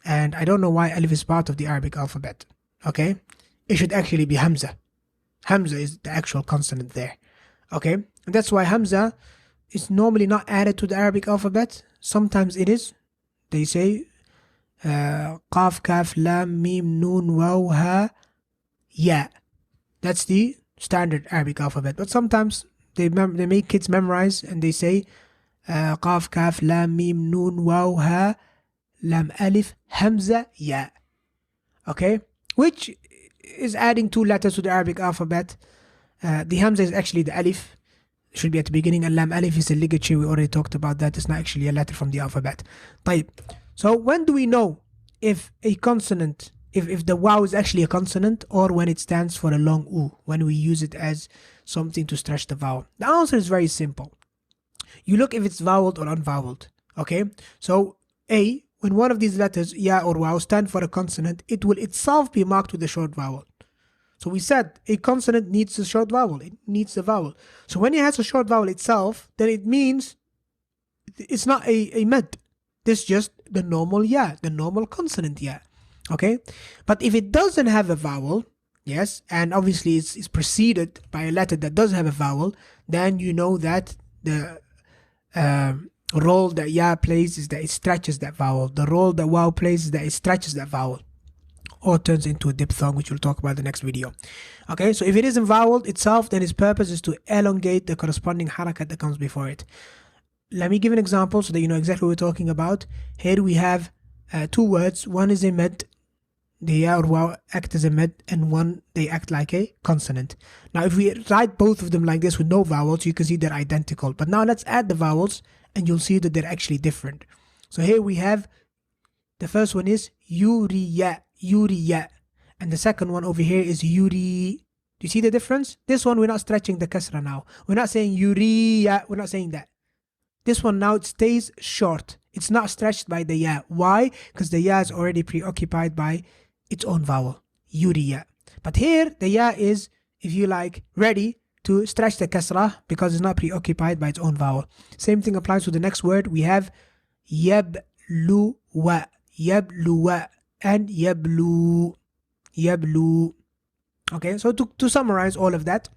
And I don't know why alif is part of the Arabic alphabet. Okay? It should actually be Hamza. Hamza is the actual consonant there. Okay? And that's why Hamza is normally not added to the Arabic alphabet. Sometimes it is. They say Qaf, Kaf, Lam, Mim, Nun, Waw, Ha, Ya. That's the standard Arabic alphabet. But sometimes they make kids memorize and they say Qaf, Kaf, Lam, Mim, Nun, Waw, Ha, Lam, Alif, Hamza, Ya. Okay? Which is adding 2 letters to the Arabic alphabet. The Hamza is actually the Alif. It should be at the beginning. And Lam Alif is a ligature. We already talked about that. It's not actually a letter from the alphabet. طيب. So when do we know if a consonant, if the waw is actually a consonant, or when it stands for a long u, when we use it as something to stretch the vowel? The answer is very simple. You look if it's voweled or unvoweled. Okay? So A, when one of these letters, ya or waw, stand for a consonant, it will itself be marked with a short vowel. So we said a consonant needs a short vowel. It needs a vowel. So when it has a short vowel itself, then it means it's not a med. This is just the normal ya, the normal consonant ya. Okay? But if it doesn't have a vowel, yes, and obviously it's preceded by a letter that does have a vowel, then you know that the role that ya plays is that it stretches that vowel. The role that waw plays is that it stretches that vowel, or turns into a diphthong, which we'll talk about in the next video. Okay, so if it isn't voweled itself, then its purpose is to elongate the corresponding harakat that comes before it. Let me give an example so that you know exactly what we're talking about. Here we have 2 words. One is a med, the ya or waw act as a med, and one they act like a consonant. Now if we write both of them like this with no vowels, you can see they're identical. But now let's add the vowels and you'll see that they're actually different. So here we have, the first one is yuriya, yuriya, and the second one over here is yuri, Do you see the difference? This one, we're not stretching the kasra now. We're not saying yuriya. We're not saying that. This one now, it stays short. It's not stretched by the ya. Why? Because the ya is already preoccupied by its own vowel, yuriya. But here, the ya is, if you like, ready to stretch the kasra because it's not preoccupied by its own vowel. Same thing applies to the next word. We have yabluwa, yabluwa, and yablu, yablu. Okay, so to summarize all of that,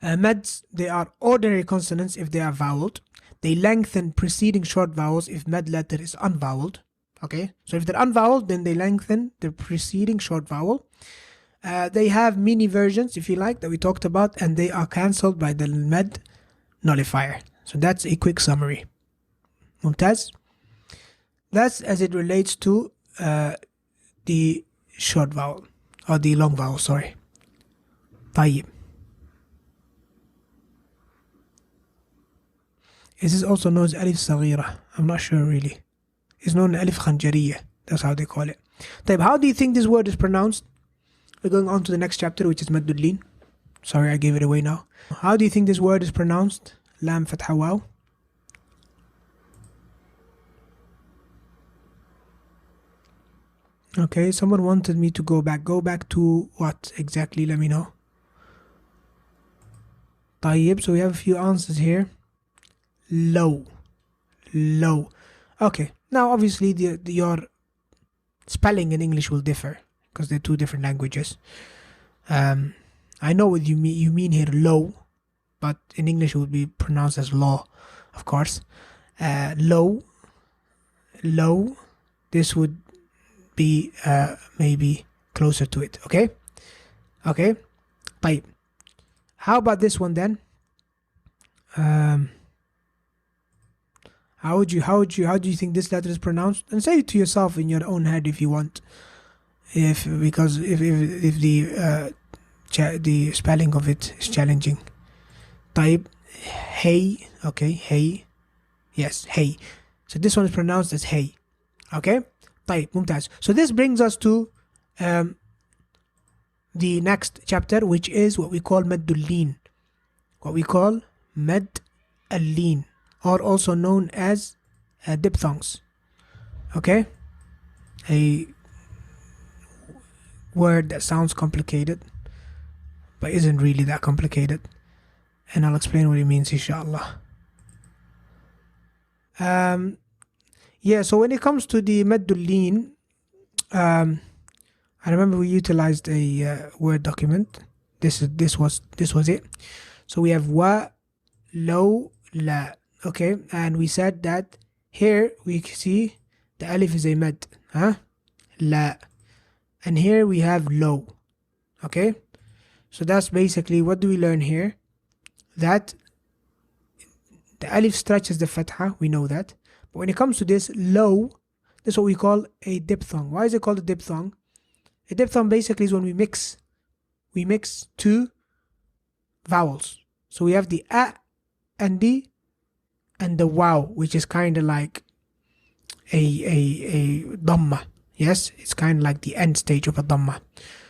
mads, they are ordinary consonants if they are voweled. They lengthen preceding short vowels if med letter is unvoweled. Okay, so if they're unvoweled, then they lengthen the preceding short vowel. They have mini versions, if you like, that we talked about, and they are cancelled by the med nullifier. So that's a quick summary. Mumtaz. That's as it relates to the short vowel, or the long vowel, sorry. طيب. This is also known as Alif Saghira. I'm not sure really. It's known as Alif Khanjariyah. That's how they call it. طيب, how do you think this word is pronounced? We're going on to the next chapter, which is Maddul Leen. Sorry, I gave it away now. How do you think this word is pronounced? Lam Fatha Waw. Okay, someone wanted me to go back. Go back to what exactly? Let me know. طيب, so we have a few answers here. Low. Low. Okay, now obviously your spelling in English will differ because they're two different languages. I know what you mean here, low, but in English it would be pronounced as law, of course. Low. This would be maybe closer to it. Okay. طيب. How about this one then? How do you think this letter is pronounced? And say it to yourself in your own head if you want. If the spelling of it is challenging. طيب. Hey. Okay. Hey. Yes. Hey. So this one is pronounced as hey. Okay. طيب. ممتاز. So this brings us to the next chapter, which is what we call Maddul Leen. What we call Mad al-Leen, or also known as diphthongs. Okay, a word that sounds complicated but isn't really that complicated, and I'll explain what it means inshallah. Yeah, so when it comes to the Maddul Leen, I remember we utilized a Word document. This was it. So we have wa, lo, la. Okay, and we said that here we see the alif is a med, la, and here we have lo. Okay, so that's basically what do we learn here? That the alif stretches the fatha, we know that. But when it comes to this lo, this is what we call a diphthong. Why is it called a diphthong? A diphthong basically is when we mix two vowels. So we have the a and the wow, which is kind of like a dhamma. Yes, it's kind of like the end stage of a dhamma.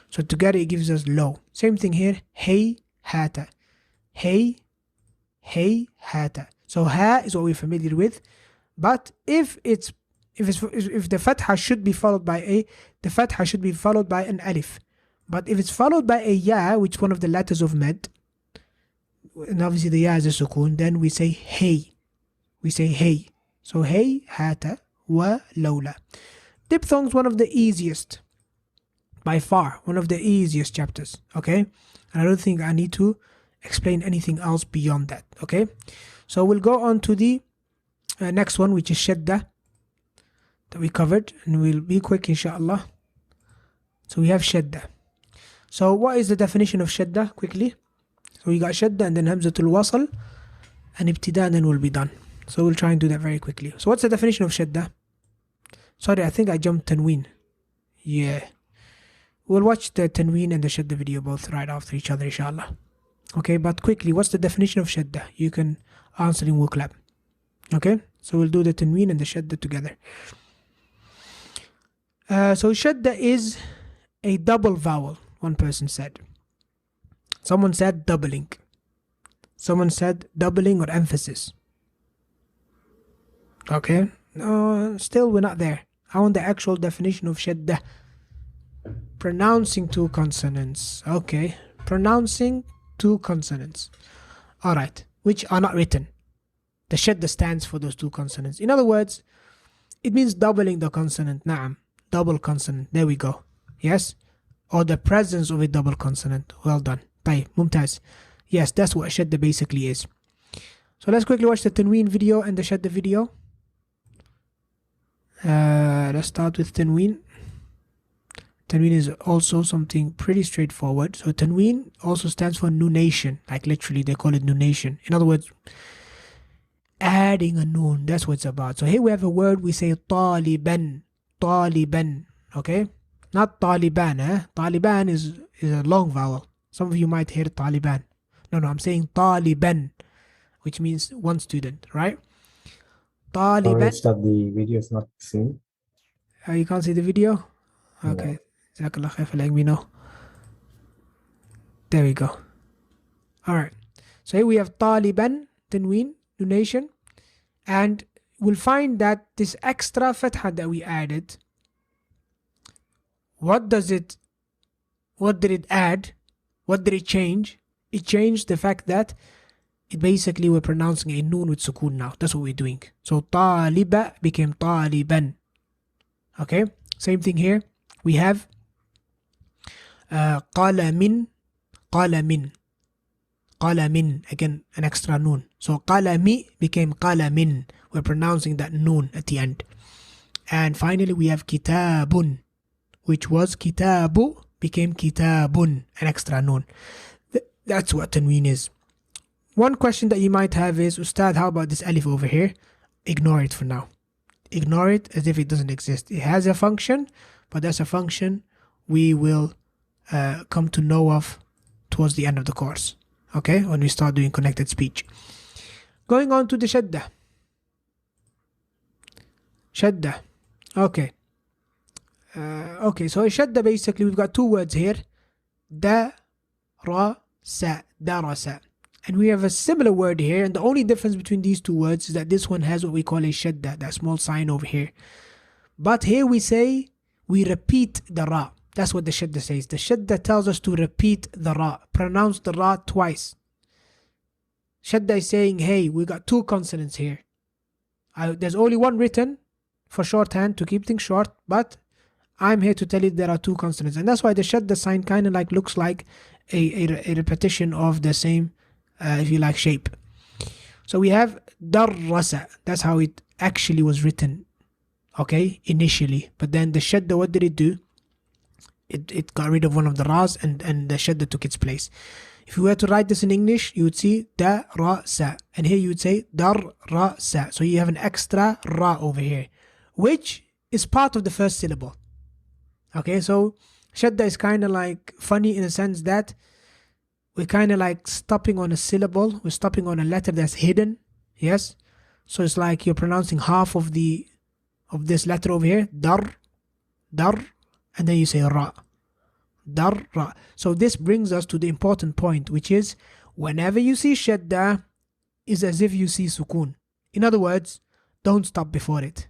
So together it gives us low. Same thing here. Hey hata. Hey hata. So ha is what we're familiar with, but if the fatha should be followed by the fatha should be followed by an alif. But if it's followed by a ya, which is one of the letters of med, and obviously the ya is a sukoon, then we say hey. We say hey. So hey, hata, wa, lawla. Diphthongs, one of the easiest, by far, one of the easiest chapters. Okay? And I don't think I need to explain anything else beyond that. Okay? So we'll go on to the next one, which is Shadda, that we covered, and we'll be quick inshallah. So we have Shadda. So what is the definition of Shadda? Quickly. So we got Shadda and then Hamzatul Wasl and Ibtida, and then we'll be done. So we'll try and do that very quickly. So what's the definition of Shadda? Sorry, I think I jumped Tanween. Yeah. We'll watch the Tanween and the Shadda video both right after each other inshallah. Okay, but quickly, what's the definition of Shadda? You can answer in Wooklab. Okay, so we'll do the Tanween and the Shadda together. So Shadda is a double vowel, one person said. Someone said doubling. Someone said doubling or emphasis. Okay, still we're not there. I want the actual definition of shadda. Pronouncing two consonants. Okay, pronouncing two consonants. Alright, which are not written. The shadda stands for those two consonants. In other words, it means doubling the consonant. Na'am, double consonant. There we go. Yes, or the presence of a double consonant. Well done. Tayyib, mumtaz. Yes, that's what shadda basically is. So let's quickly watch the tanween video and the shadda video. Let's start with tanween. Tanween is also something pretty straightforward. So tanween also stands for nunation. Like literally they call it nunation. In other words, adding a noon. That's what it's about. So here we have a word, we say taliban. Taliban. Okay? Not Taliban. Taliban is a long vowel. Some of you might hear Taliban. No, I'm saying Taliban, which means one student, right? Taliban. That the video is not seen. You can't see the video? Okay. Jazakallah khair for letting me know. There we go. Alright. So here we have Taliban, tanween, nunation. And we'll find that this extra fatha that we added, what did it add? What did it change? It changed the fact that it basically we're pronouncing a noon with sukoon now. That's what we're doing. So taliba became taliban. Okay, same thing here. We have qalamin, qalamin, qalamin. Again, an extra noon. So qalami became qalamin. We're pronouncing that noon at the end. And finally, we have kitabun, which was kitabu became kitabun, an extra noon. That's what tanween is. One question that you might have is, Ustad, how about this alif over here? Ignore it for now. Ignore it as if it doesn't exist. It has a function, but that's a function we will come to know of towards the end of the course. Okay, when we start doing connected speech. Going on to the shadda. Shadda. Okay. Okay, so shadda basically we've got two words here. Darasa. Darasa. And we have a similar word here, and the only difference between these two words is that this one has what we call a shadda, that small sign over here. But here we say, we repeat the ra. That's what the shadda says. The shadda tells us to repeat the ra, pronounce the ra twice. Shadda is saying, hey, we got two consonants here. There's only one written for shorthand to keep things short, but I'm here to tell you there are two consonants. And that's why the shadda sign kind of like looks like a repetition of the same, if you like, shape. So we have darrasa. That's how it actually was written, okay, initially. But then the shadda, what did it do? It got rid of one of the ra's and the shadda took its place. If you were to write this in English, you would see darasa. And here you would say darrasa. So you have an extra ra over here, which is part of the first syllable. Okay, so shadda is kind of like funny in a sense that we're kind of like stopping on a syllable. We're stopping on a letter that's hidden. Yes. So it's like you're pronouncing half of this letter over here. Dar, and then you say ra. Dar, ra. So this brings us to the important point, which is whenever you see shadda, is as if you see sukoon. In other words, don't stop before it.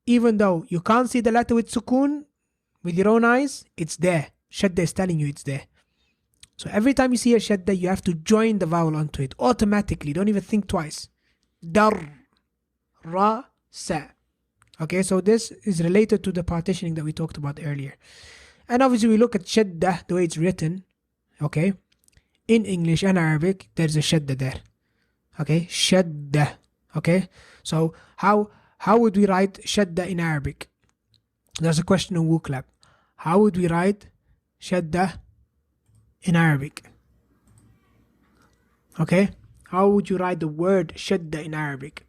Even though you can't see the letter with sukoon with your own eyes, it's there. Shadda is telling you it's there. So every time you see a shadda, you have to join the vowel onto it automatically. Don't even think twice. Dar, ra, sa. Okay, so this is related to the partitioning that we talked about earlier. And obviously we look at shadda, the way it's written. Okay, in English and Arabic, there's a shadda there. Okay, shadda. Okay, so how would we write shadda in Arabic? There's a question on WooClap. How would we write shadda in Arabic? Okay, how would you write the word shadda in Arabic?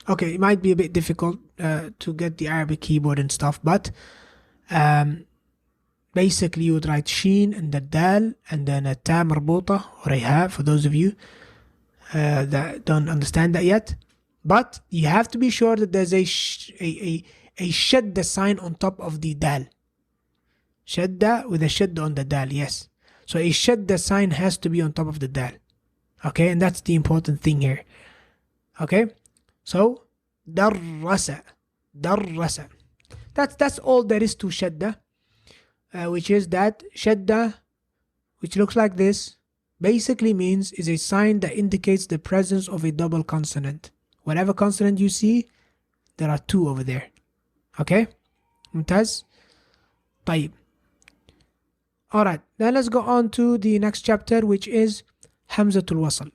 Okay, it might be a bit difficult to get the Arabic keyboard and stuff, but basically you would write sheen and the dal and then a ta marbota or a ha for those of you that don't understand that yet. But you have to be sure that there's a shadda sign on top of the dal. Shadda with a shadda on the dal, yes. So a shadda sign has to be on top of the dal. Okay, and that's the important thing here. Okay, so darrasa, darrasa. That's all there is to shadda, which is that shadda, which looks like this, basically means is a sign that indicates the presence of a double consonant. Whatever consonant you see, there are two over there. Okay, ممتاز. طيب. Alright, then let's go on to the next chapter, which is Hamzatul Wasl.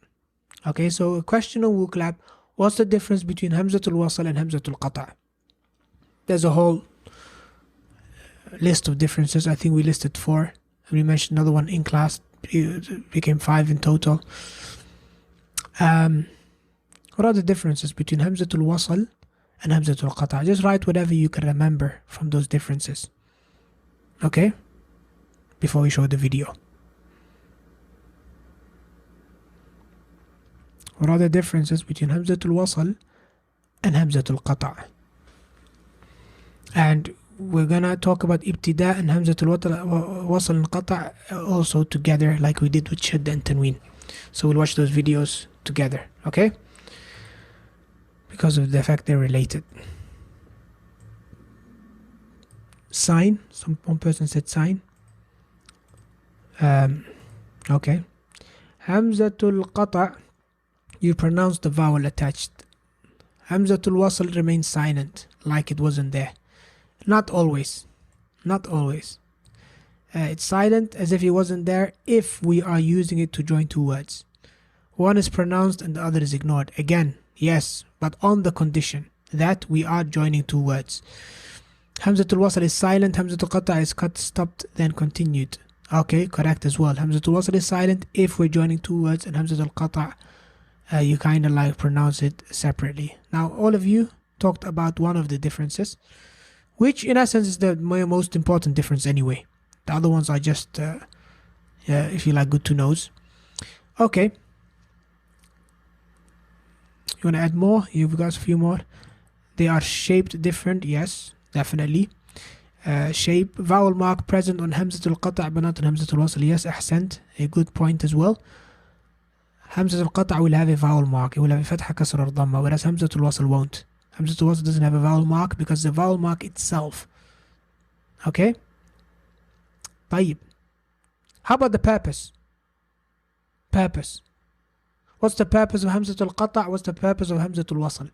Okay, so a question on WooClap: what's the difference between Hamzatul Wasl and Hamzatul Qata'? There's a whole list of differences. I think we listed 4. We mentioned another one in class. It became 5 in total. What are the differences between Hamzatul Wasl and Hamzatul Qata'? Just write whatever you can remember from those differences. Okay? Before we show the video. What are the differences between Hamzatul Wasl and Hamzatul Qata'? And we're gonna talk about Ibtida' and Hamzatul Wasl and Qata' also together, like we did with Shadda and Tanween. So we'll watch those videos together, okay? Because of the fact they're related. Sign. One person said sign. Okay. Hamzatul Qata', you pronounce the vowel attached. Hamzatul Wasl remains silent, like it wasn't there. Not always. Not always. It's silent as if it wasn't there if we are using it to join two words. One is pronounced and the other is ignored. Again, yes, but on the condition that we are joining two words. Hamzatul Wasl is silent, Hamzatul Qata' is cut, stopped, then continued. Okay, correct as well. Hamzatul Wasl is silent if we're joining two words, and Hamzatul Qata' you kind of like pronounce it separately. Now, all of you talked about one of the differences, which in essence is the most important difference anyway. The other ones are just, if you like, good to knows. Okay. You want to add more? You've got a few more. They are shaped different. Yes, definitely. Shape, vowel mark present on Hamzatul Qata' but not on Hamzatul Wasl. Yes, ahsant. A good point as well. Hamzatul Qata' will have a vowel mark. It will have a fatha, kasra, or dhamma, whereas Hamzatul Wasl won't. Hamzatul Wasl doesn't have a vowel mark because the vowel mark itself. Okay? طيب. How about the purpose? Purpose. What's the purpose of Hamzatul Qata'? What's the purpose of Hamzatul Wasl?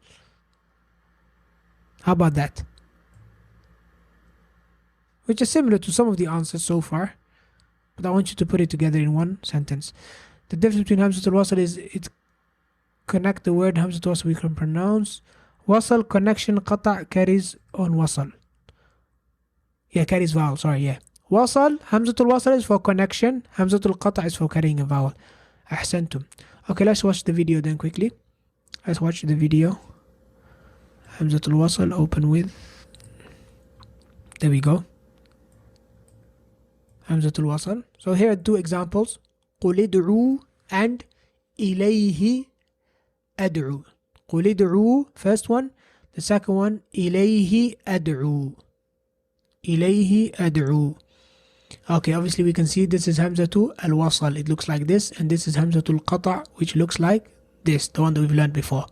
How about that? Which is similar to some of the answers so far, but I want you to put it together in one sentence. The difference between Hamzatul Wasl is it connect the word. Hamzatul Wasl we can pronounce. Wasl connection, Qata' carries on Wasl. Yeah, carries vowel, sorry, yeah. Wasl, Hamzatul Wasl is for connection, Hamzatul Qata' is for carrying a vowel. Ahsantum. Okay, let's watch the video then quickly. Let's watch the video. Hamzatul Wasl, open with. There we go. Hamzatul Wasl. So here are 2 examples. قُلِ ادْعُوا and إِلَيْهِ أَدْعُوا. قُلِ ادْعُوا, first one. The second one, إِلَيْهِ أَدْعُوا. إِلَيْهِ أَدْعُوا. Okay, obviously we can see this is Hamzatul Wasl. It looks like this. And this is Hamzatul Qata', which looks like this, the one that we've learned before.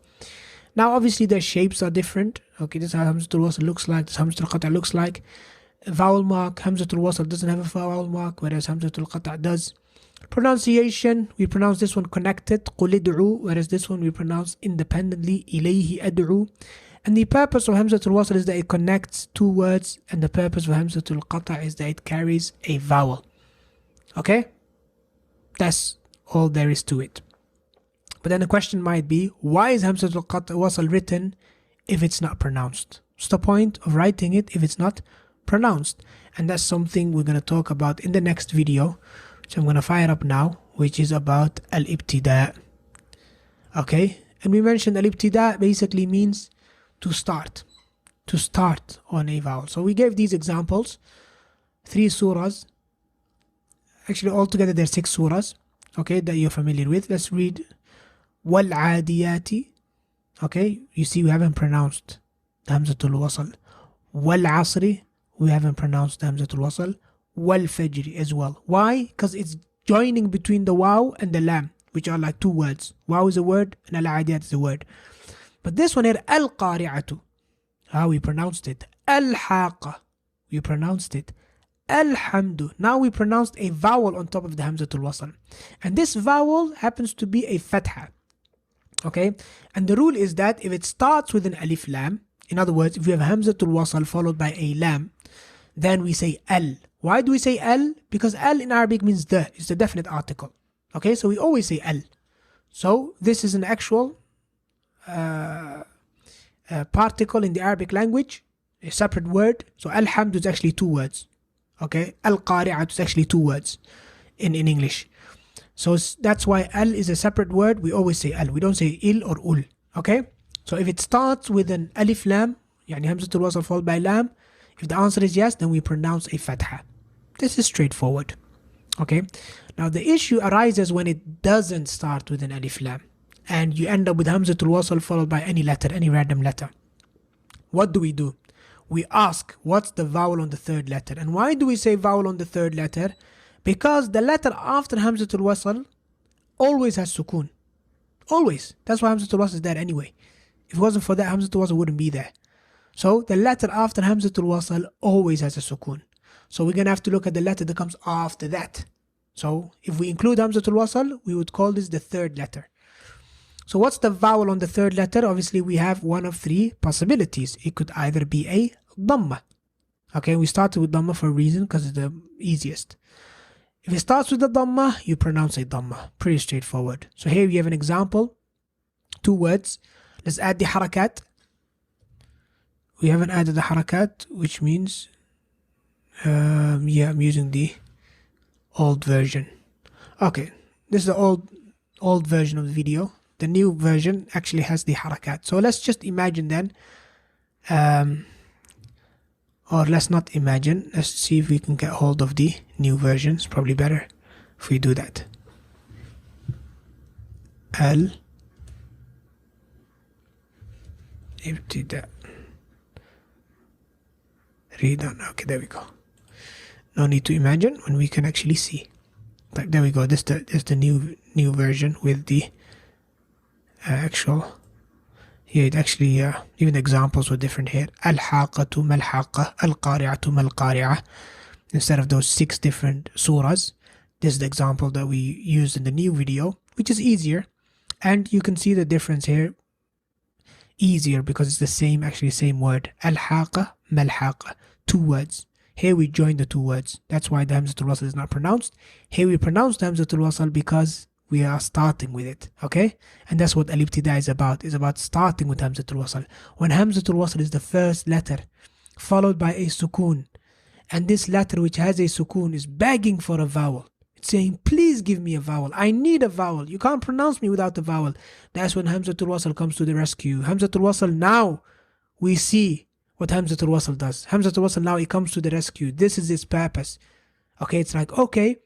Now obviously their shapes are different. Okay, this is how Hamzatul Wasl looks like. This is how Hamzatul Qata' looks like. Vowel mark, Hamzatul Wasl doesn't have a vowel mark, whereas Hamzatul Qata' does. Pronunciation, we pronounce this one connected, قُلِ ادْعُوا, whereas this one we pronounce independently, إِلَيْهِ أَدْعُوا. And the purpose of Hamzatul Wasl is that it connects two words, and the purpose of Hamzatul Qata' is that it carries a vowel. Okay? That's all there is to it. But then the question might be, why is Hamzatul Wasl written if it's not pronounced? What's the point of writing it if it's not pronounced? And that's something we're going to talk about in the next video, which I'm going to fire up now, which is about Al-Ibtida'. Okay? And we mentioned Al-Ibtida' basically means to start on a vowel. So we gave these examples, 3 surahs. Actually, altogether there's 6 surahs, okay, that you're familiar with. Let's read وَالْعَادِيَاتِ. Okay, you see we haven't pronounced the Hamzatul Wasl. وَالْعَصْرِ, we haven't pronounced the Hamzatul Wasl. wal-fajr as well. Why? Because it's joining between the waw and the lam, which are like two words. Waw is a word and al-adiyat is a word. But this one here, al-qari'atu, how we pronounced it. Al-haqa, we pronounced it. Alhamdu, now we pronounced a vowel on top of the hamzatul wasl. And this vowel happens to be a fatha. Okay? And the rule is that if it starts with an alif lam, in other words, if we have hamzatul wasl followed by a lam, then we say al. Why do we say al? Because al in Arabic means the. It's the definite article. Okay, so we always say al. So this is an actual particle in the Arabic language, a separate word. So alhamdu is actually two words. Okay, al-qari'at is actually two words in English. So that's why al is a separate word. We always say al. We don't say il or ul. Okay, so if it starts with an alif lam, yani hamzatul wasl followed by lam, if the answer is yes, then we pronounce a fatha. This is straightforward. Okay, now the issue arises when it doesn't start with an alif lam and you end up with hamzatul wasl followed by any letter, any random letter. What do? We ask, what's the vowel on the third letter? And why do we say vowel on the third letter? Because the letter after hamzatul wasl always has sukoon. Always. That's why hamzatul wasl is there anyway. If it wasn't for that, hamzatul wasl wouldn't be there. So the letter after hamzatul wasl always has a sukoon. So we're going to have to look at the letter that comes after that. So if we include hamzatul wasl, we would call this the third letter. So what's the vowel on the third letter? Obviously we have one of three possibilities. It could either be a dhamma. Okay, we started with dhamma for a reason, because it's the easiest. If it starts with a dhamma, you pronounce a dhamma. Pretty straightforward. So here we have an example. Two words. Let's add the harakat. We haven't added the harakat, which means yeah, I'm using the old version. Okay, this is the old version of the video. The new version actually has the harakat. So let's just imagine then, or let's not imagine. Let's see if we can get hold of the new version. It's probably better if we do that. Ibtida. Read on. Okay, there we go. No need to imagine when we can actually see. Like, there we go. This is the new version with the actual. Here it actually even the examples were different here. Al-haqatu mal-haqa, al-qari'atu mal-qari'a. Instead of those 6 different surahs, this is the example that we used in the new video, which is easier. And you can see the difference here. Easier because it's the same, actually same word. Al-haqa mal-haqa. 2 words. Here we join the 2 words. That's why the hamzatul wasl is not pronounced. Here we pronounce the hamzatul wasl because we are starting with it. Okay? And that's what al-ibtida is about. It's about starting with hamzatul wasl. When hamzatul wasl is the first letter followed by a sukoon, and this letter which has a sukoon is begging for a vowel. It's saying, please give me a vowel. I need a vowel. You can't pronounce me without a vowel. That's when hamzatul wasl comes to the rescue. Hamzatul wasl, now we see what hamzatul wasl does. Hamzatul wasl, now it comes to the rescue. This is its purpose. Okay, it's like, okay,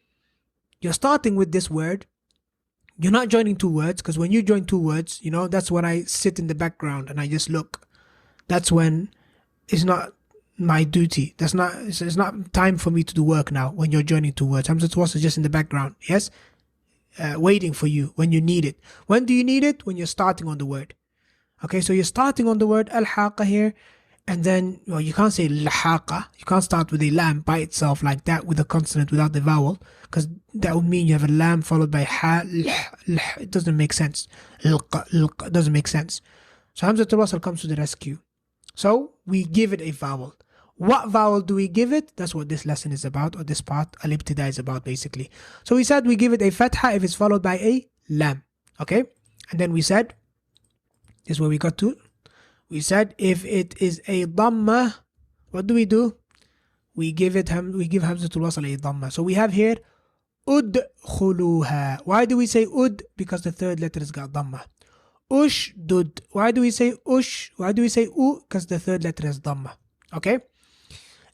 you're starting with this word. You're not joining 2 words, because when you join 2 words, you know, that's when I sit in the background and I just look. That's when it's not my duty. It's not time for me to do work now when you're joining 2 words. Hamzatul wasl is just in the background, yes? Waiting for you when you need it. When do you need it? When you're starting on the word. Okay, so you're starting on the word al-haqa here. And then, well, you can't say lahaqa. You can't start with a lam by itself like that with a consonant without the vowel, because that would mean you have a lam followed by ha, it doesn't make sense. It doesn't make sense. So hamzatul wasl comes to the rescue. So we give it a vowel. What vowel do we give it? That's what this lesson is about, or this part, al-ibtida, is about basically. So we said we give it a fatha if it's followed by a lam. Okay? And then we said, this is where we got to. We said if it is a dhamma, what do? We give hamzatul wasl a dhamma. So we have here udkhuluha. Why do we say ud? Because the third letter has got dhamma. Ushdud. Why do we say ush? Why do we say u? Because the third letter has dhamma. Okay?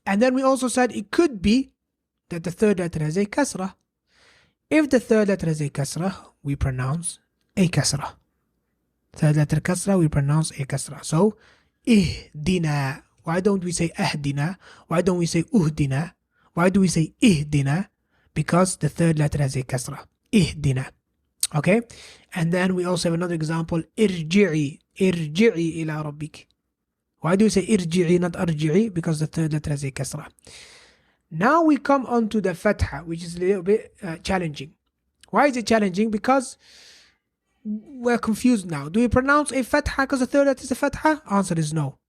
And then we also said it could be that the third letter has a kasra. If the third letter has a kasra, we pronounce a kasra. Third letter kasra, we pronounce a kasra. So, ihdina. Why don't we say ahdina? Why don't we say uhdina? Why do we say ihdina? Because the third letter has a kasra. Ihdina. Okay? And then we also have another example. Irji'i. Irji'i ila rabbik. Why do we say irji'i, not arji'i? Because the third letter has a kasra. Now we come on to the fatha, which is a little bit challenging. Why is it challenging? Because we're confused now. Do we pronounce a fatha because the third letter is a fatha? Answer is no.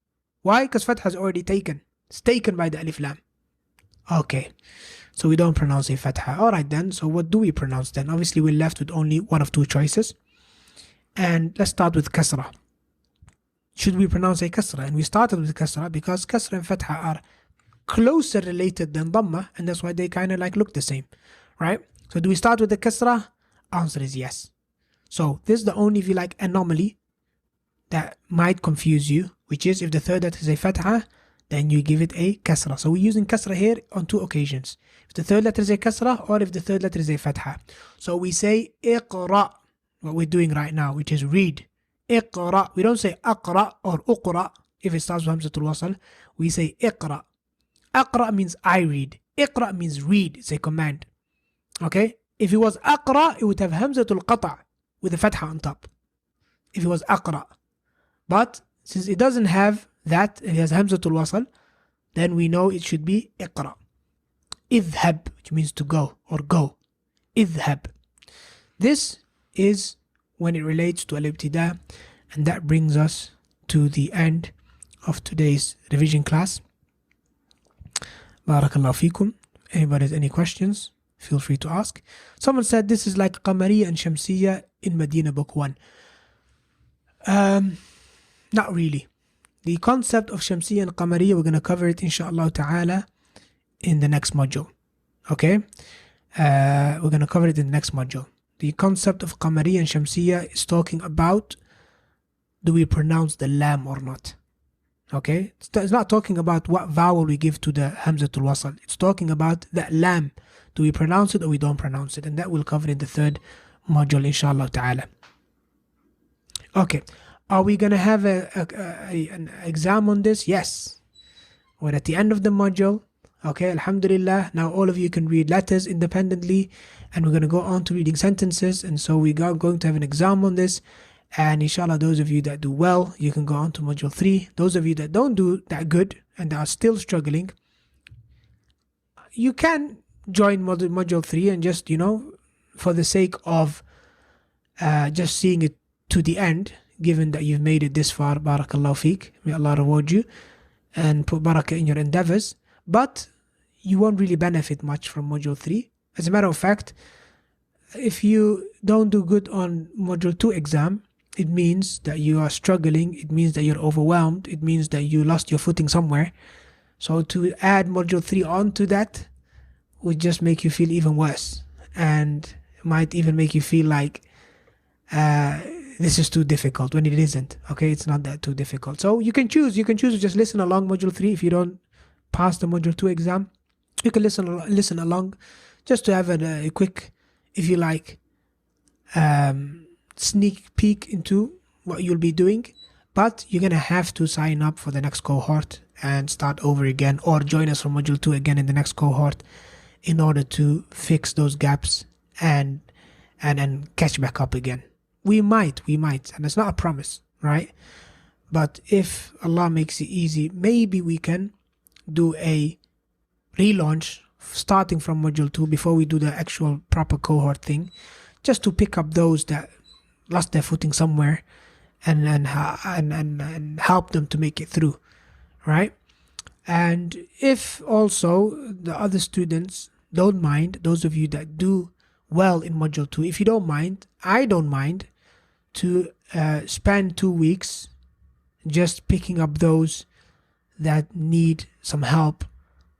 Why? Because fatha is already taken. It's taken by the alif lam. Okay. So we don't pronounce a fatha. Alright then. So what do we pronounce then? Obviously we're left with only one of two choices. And let's start with kasra. Should we pronounce a kasra? And we started with kasra because kasra and fatha are closer related than dhamma, and that's why they kind of like look the same, right? So do we start with the kasra? Answer is yes. So this is the only, if you like, anomaly that might confuse you, which is if the third letter is a fatha, then you give it a kasra. So we're using kasra here on two occasions. If the third letter is a kasra or if the third letter is a fatha. So we say iqra, what we're doing right now, which is read. Iqra. We don't say aqra or uqra if it starts with hamzatul wasl. We say iqra. Aqra means I read. Iqra means read. It's a command. Okay? If it was aqra, it would have hamzatul qata' with a fatha on top. If it was aqra. But since it doesn't have that, it has hamzatul wasl, then we know it should be iqra. Idhab, which means to go or go. Idhab. This is when it relates to al-ibtida, and that brings us to the end of today's revision class. Barakallahu feekum. Anybody has any questions, feel free to ask. Someone said this is like Qamariya and Shamsiya in Medina book 1. Not really. The concept of Shamsiya and Qamariya, we're going to cover it inshaAllah ta'ala in the next module. Okay? We're going to cover it in the next module. The concept of Qamariya and Shamsiya is talking about, do we pronounce the lam or not? Okay? It's not talking about what vowel we give to the hamzatul wasl. It's talking about that lam. Do we pronounce it or we don't pronounce it? And that we'll cover in the third module inshallah ta'ala. Okay. Are we going to have an exam on this? Yes. We're at the end of the module. Okay, alhamdulillah. Now all of you can read letters independently, and we're going to go on to reading sentences. And so we are going to have an exam on this. And inshallah, those of you that do well, you can go on to module 3. Those of you that don't do that good and are still struggling, you can join module 3 and just, for the sake of just seeing it to the end, given that you've made it this far, barakallahu feek, may Allah reward you and put barakah in your endeavors. But you won't really benefit much from module 3. As a matter of fact, if you don't do good on module 2 exam, it means that you are struggling, it means that you're overwhelmed, it means that you lost your footing somewhere. So to add module 3 onto that would just make you feel even worse, and might even make you feel like this is too difficult, when it isn't. Okay, it's not that too difficult. So you can choose to just listen along module 3. If you don't pass the module 2 exam, you can listen along just to have a quick, if you like, sneak peek into what you'll be doing. But you're gonna have to sign up for the next cohort and start over again, or join us for module 2 again in the next cohort, in order to fix those gaps and catch back up again. We might, and it's not a promise, right? But if Allah makes it easy, maybe we can do a relaunch starting from module 2 before we do the actual proper cohort thing, just to pick up those that lost their footing somewhere and help them to make it through, right? And if also the other students don't mind, those of you that do well in module 2, if you don't mind, I don't mind to spend 2 weeks just picking up those that need some help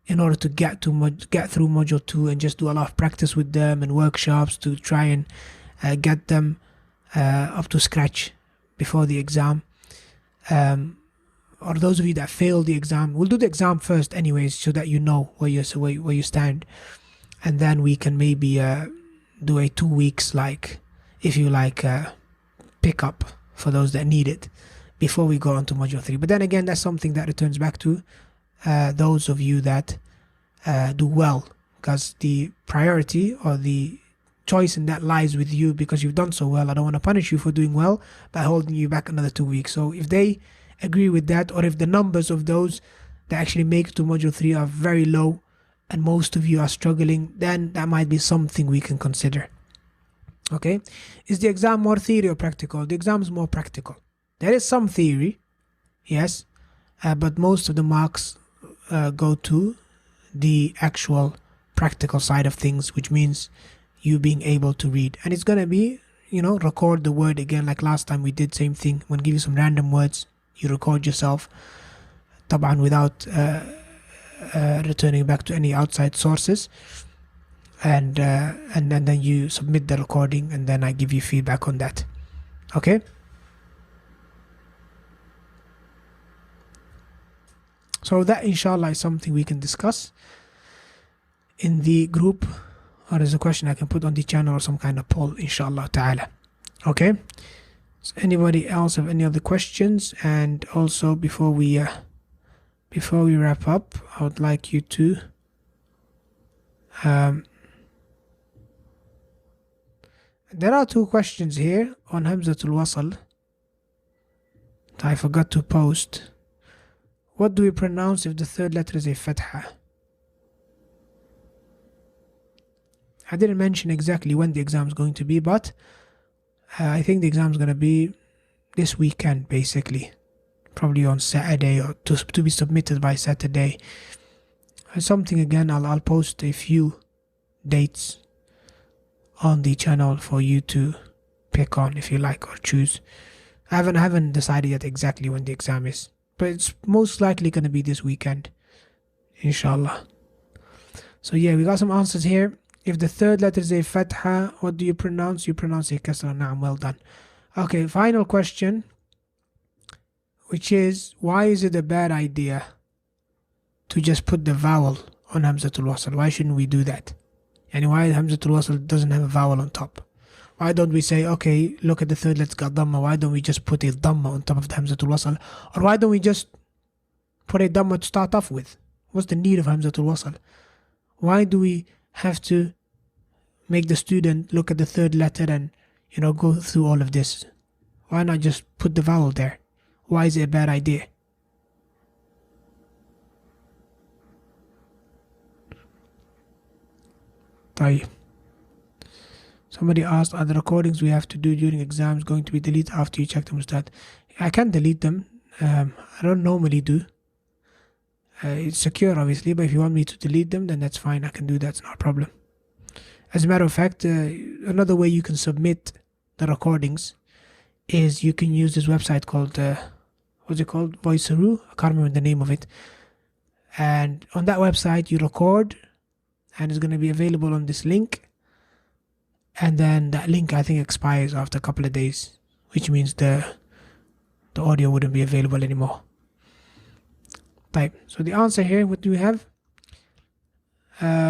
in order to get through module 2, and just do a lot of practice with them and workshops to try and get them up to scratch before the exam. Or those of you that failed the exam, we'll do the exam first anyways, so that you know where you stand, and then we can maybe do a 2 weeks, like, if you like, pick up for those that need it before we go on to module 3. But then again, that's something that returns back to those of you that do well, because the priority or the choice in that lies with you because you've done so well. I don't want to punish you for doing well by holding you back another 2 weeks. So if they agree with that, or if the numbers of those that actually make it to module 3 are very low and most of you are struggling, then that might be something we can consider. Okay, is the exam more theory or practical? The exam is more practical. There is some theory, yes, but most of the marks go to the actual practical side of things, which means you being able to read. And it's going to be, record the word again, like last time we did, same thing. We'll give you some random words, you record yourself, طبعا without returning back to any outside sources. And then you submit the recording, and then I give you feedback on that. Okay, so that inshallah is something we can discuss in the group, or as a question I can put on the channel, or some kind of poll, inshallah ta'ala. Okay, does anybody else have any other questions? And also before we wrap up, I would like you to there are 2 questions here on Hamzatul Wasl that I forgot to post. What do we pronounce if the third letter is a fatha? I didn't mention exactly when the exam is going to be, but I think the exam is going to be this weekend, basically. Probably on Saturday, or to be submitted by Saturday. Something again, I'll post a few dates on the channel for you to pick on if you like, or choose. I haven't decided yet exactly when the exam is, but it's most likely going to be this weekend, inshallah. So yeah, we got some answers here. If the third letter is a fatha, what do you pronounce? You pronounce a kasra. Naam, well done. Okay, final question, which is, why is it a bad idea to just put the vowel on Hamzatul Wasl? Why shouldn't we do that? And why Hamzatul Wasl doesn't have a vowel on top? Why don't we say, okay, look at the third let's got dhamma, why don't we just put a dhamma on top of the Hamzatul Wasl? Or why don't we just put a dhamma to start off with? What's the need of Hamzatul Wasl? Why do we have to make the student look at the third letter and, go through all of this? Why not just put the vowel there? Why is it a bad idea? Somebody asked, are the recordings we have to do during exams going to be deleted after you check them, Ustad? I can delete them. I don't normally do. It's secure, obviously, but if you want me to delete them, then that's fine. I can do that. It's not a problem. As a matter of fact, another way you can submit the recordings is you can use this website called, what's it called? Voiceroo? I can't remember the name of it. And on that website, you record, and it's going to be available on this link. And then that link, I think, expires after a couple of days, which means the audio wouldn't be available anymore. Type. So the answer here, what do we have?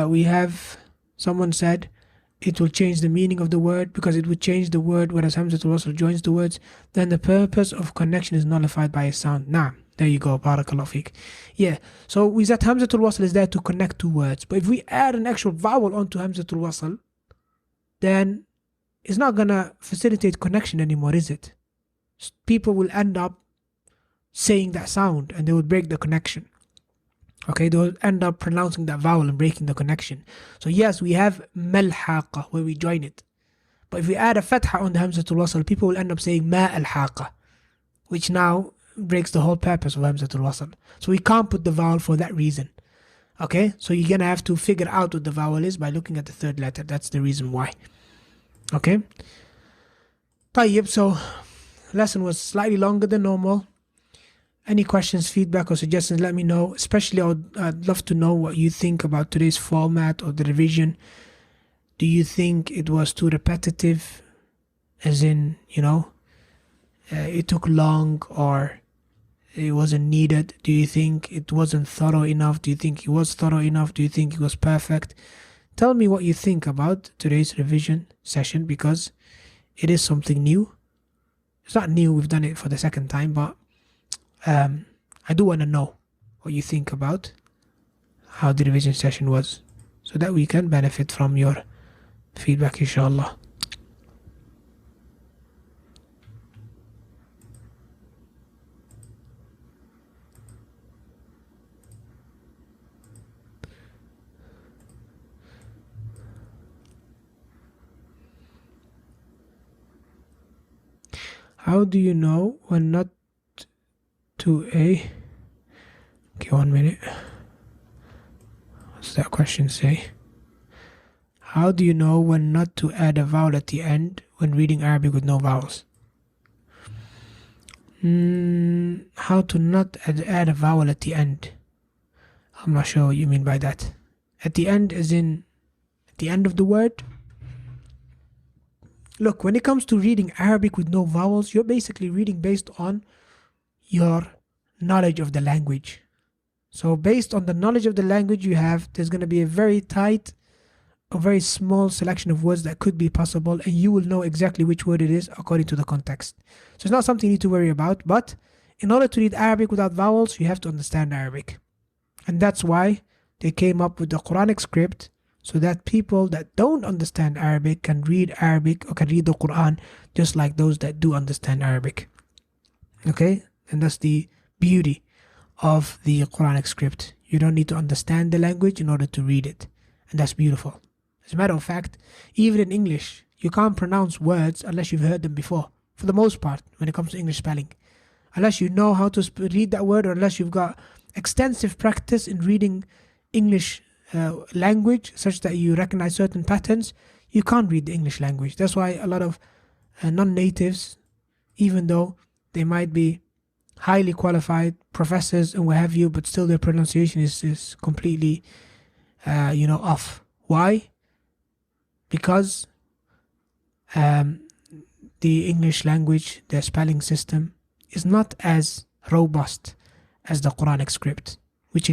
We have, someone said, it will change the meaning of the word because it would change the word, whereas Hamzatul Wasl joins the words. Then the purpose of connection is nullified by a sound. Nah, there you go. Barakallahu feek. Yeah. So we said Hamzatul Wasl is there to connect 2 words. But if we add an actual vowel onto Hamzatul Wasl, then it's not going to facilitate connection anymore, is it? People will end up saying that sound and they will break the connection. Okay, they will end up pronouncing that vowel and breaking the connection. So yes, we have malhaqa where we join it. But if we add a fatha on the Hamzatul Wasl, people will end up saying ma al-haqa, which now breaks the whole purpose of Hamzatul Wasl. So we can't put the vowel for that reason. Okay, so you're going to have to figure out what the vowel is by looking at the third letter. That's the reason why. Okay. طيب, so lesson was slightly longer than normal. Any questions, feedback or suggestions, let me know. Especially I'd love to know what you think about today's format or the revision. Do you think it was too repetitive? As in, it took long, or it wasn't needed? Do you think it wasn't thorough enough? Do you think it was thorough enough? Do you think it was perfect? Tell me what you think about today's revision session, because it is something new. It's not new, we've done it for the second time, but I do want to know what you think about how the revision session was, so that we can benefit from your feedback, inshallah. How do you know when not to a... Okay, 1 minute. What's that question say? How do you know when not to add a vowel at the end when reading Arabic with no vowels? How to not add a vowel at the end? I'm not sure what you mean by that. At the end as in at the end of the word? Look, when it comes to reading Arabic with no vowels, you're basically reading based on your knowledge of the language. So based on the knowledge of the language you have, there's going to be a very tight, a very small selection of words that could be possible, and you will know exactly which word it is according to the context. So it's not something you need to worry about, but in order to read Arabic without vowels, you have to understand Arabic. And that's why they came up with the Quranic script, so that people that don't understand Arabic can read Arabic or can read the Quran just like those that do understand Arabic. Okay? And that's the beauty of the Quranic script. You don't need to understand the language in order to read it. And that's beautiful. As a matter of fact, even in English, you can't pronounce words unless you've heard them before. For the most part, when it comes to English spelling. Unless you know how to read that word, or unless you've got extensive practice in reading English language such that you recognize certain patterns, you can't read the English language. That's why a lot of non-natives, even though they might be highly qualified professors and what have you, but still their pronunciation is completely off. Why? Because the English language, their spelling system, is not as robust as the Quranic script, which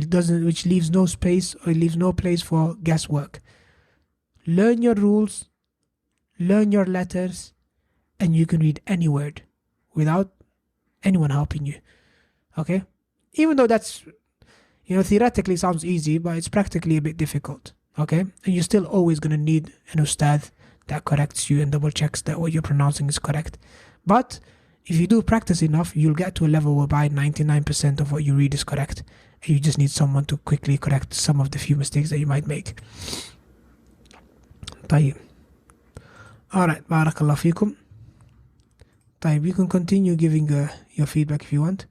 leaves no space or leaves no place for guesswork. Learn your rules, learn your letters, and you can read any word without anyone helping you. Okay? Even though that's, theoretically sounds easy, but it's practically a bit difficult. Okay? And you're still always going to need an ustad that corrects you and double checks that what you're pronouncing is correct. But if you do practice enough, you'll get to a level whereby 99% of what you read is correct. And you just need someone to quickly correct some of the few mistakes that you might make. طيب. Alright, barakallah fikum. طيب, you can continue giving your feedback if you want.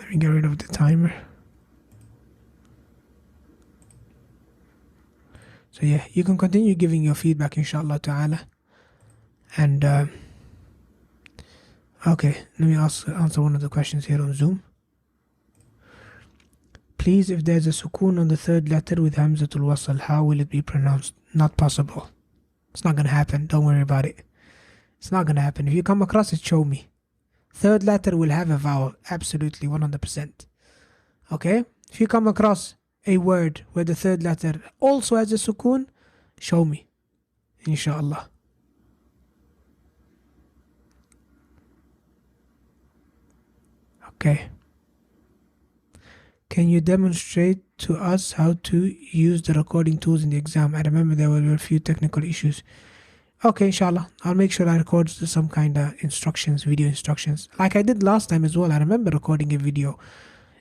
Let me get rid of the timer. So yeah, you can continue giving your feedback, inshallah ta'ala. And okay, let me answer one of the questions here on Zoom. Please, if there's a sukoon on the third letter with hamzatul wasl, how will it be pronounced? Not possible. It's not going to happen. Don't worry about it. It's not going to happen. If you come across it, show me. Third letter will have a vowel. Absolutely, 100%. Okay? If you come across a word where the third letter also has a sukoon, show me. Inshallah. Okay. Can you demonstrate to us how to use the recording tools in the exam? I remember there were a few technical issues. Okay, inshallah. I'll make sure I record some kind of instructions, video instructions. Like I did last time as well. I remember recording a video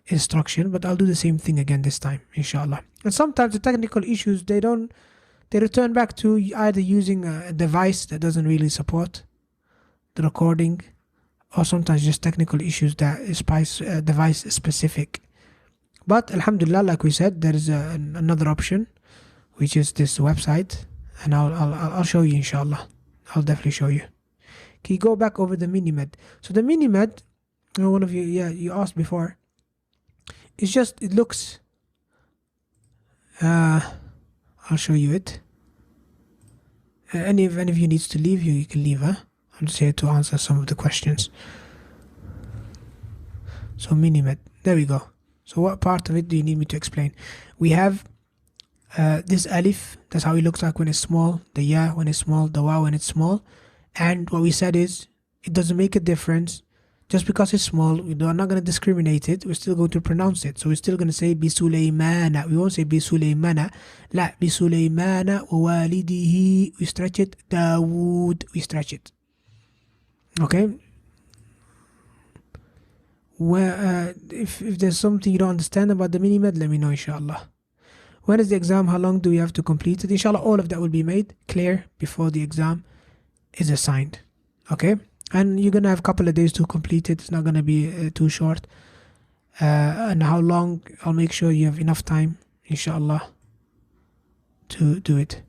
instruction, but I'll do the same thing again this time, inshallah. And sometimes the technical issues, they return back to either using a device that doesn't really support the recording, or sometimes just technical issues that is device specific. But alhamdulillah, like we said, there is another option, which is this website, and I'll show you, inshallah. I'll definitely show you. Can you go back over the mini-med? So the mini-med, one of you, you asked before. It's just, it looks, I'll show you it. If any of you needs to leave, you can leave, huh? I'm just here to answer some of the questions. So mini-med, there we go. So what part of it do you need me to explain? We have this alif, that's how it looks like when it's small, the ya when it's small, the wa when it's small. And what we said is, it doesn't make a difference Just because it's small, we're not going to discriminate it. We're still going to pronounce it. So we're still going to say بِسُلَيْمَانَ. We won't say بِسُلَيْمَانَ. لا بِسُلَيْمَانَ وَوَالِدِهِ. We stretch it. داود. We stretch it. Okay? Where, if there's something you don't understand about the mini-med, let me know, inshallah. When is the exam? How long do we have to complete it? Inshallah, all of that will be made clear before the exam is assigned. Okay? And you're going to have a couple of days to complete it. It's not going to be too short. And how long? I'll make sure you have enough time, inshallah, to do it.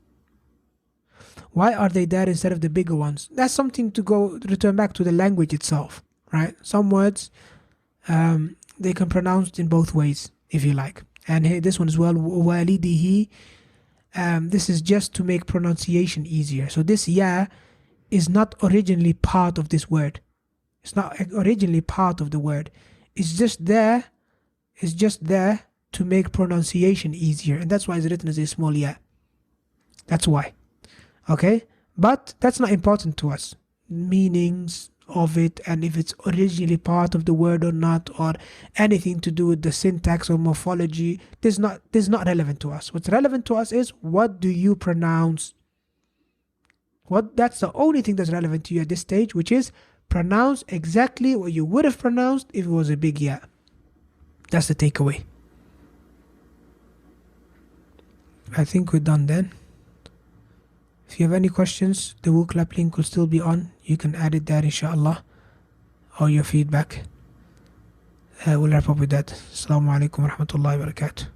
Why are they there instead of the bigger ones? That's something to return back to the language itself, right? Some words, they can pronounce in both ways, if you like. And here, this one as well, walidihi. This is just to make pronunciation easier. So this ya is not originally part of this word. It's not originally part of the word. It's just there. It's just there to make pronunciation easier. And that's why it's written as a small ya. That's why. Okay? But that's not important to us. Meanings of it and if it's originally part of the word or not, or anything to do with the syntax or morphology, this is not relevant to us. What's relevant to us is, what do you pronounce? That's the only thing that's relevant to you at this stage, which is pronounce exactly what you would have pronounced if it was a big ya. That's the takeaway. I think we're done then. If you have any questions, the WooClap link will still be on. You can add it there, inshallah, or your feedback. We'll wrap up with that. Assalamu alaikum wa rahmatullahi wa barakatuh.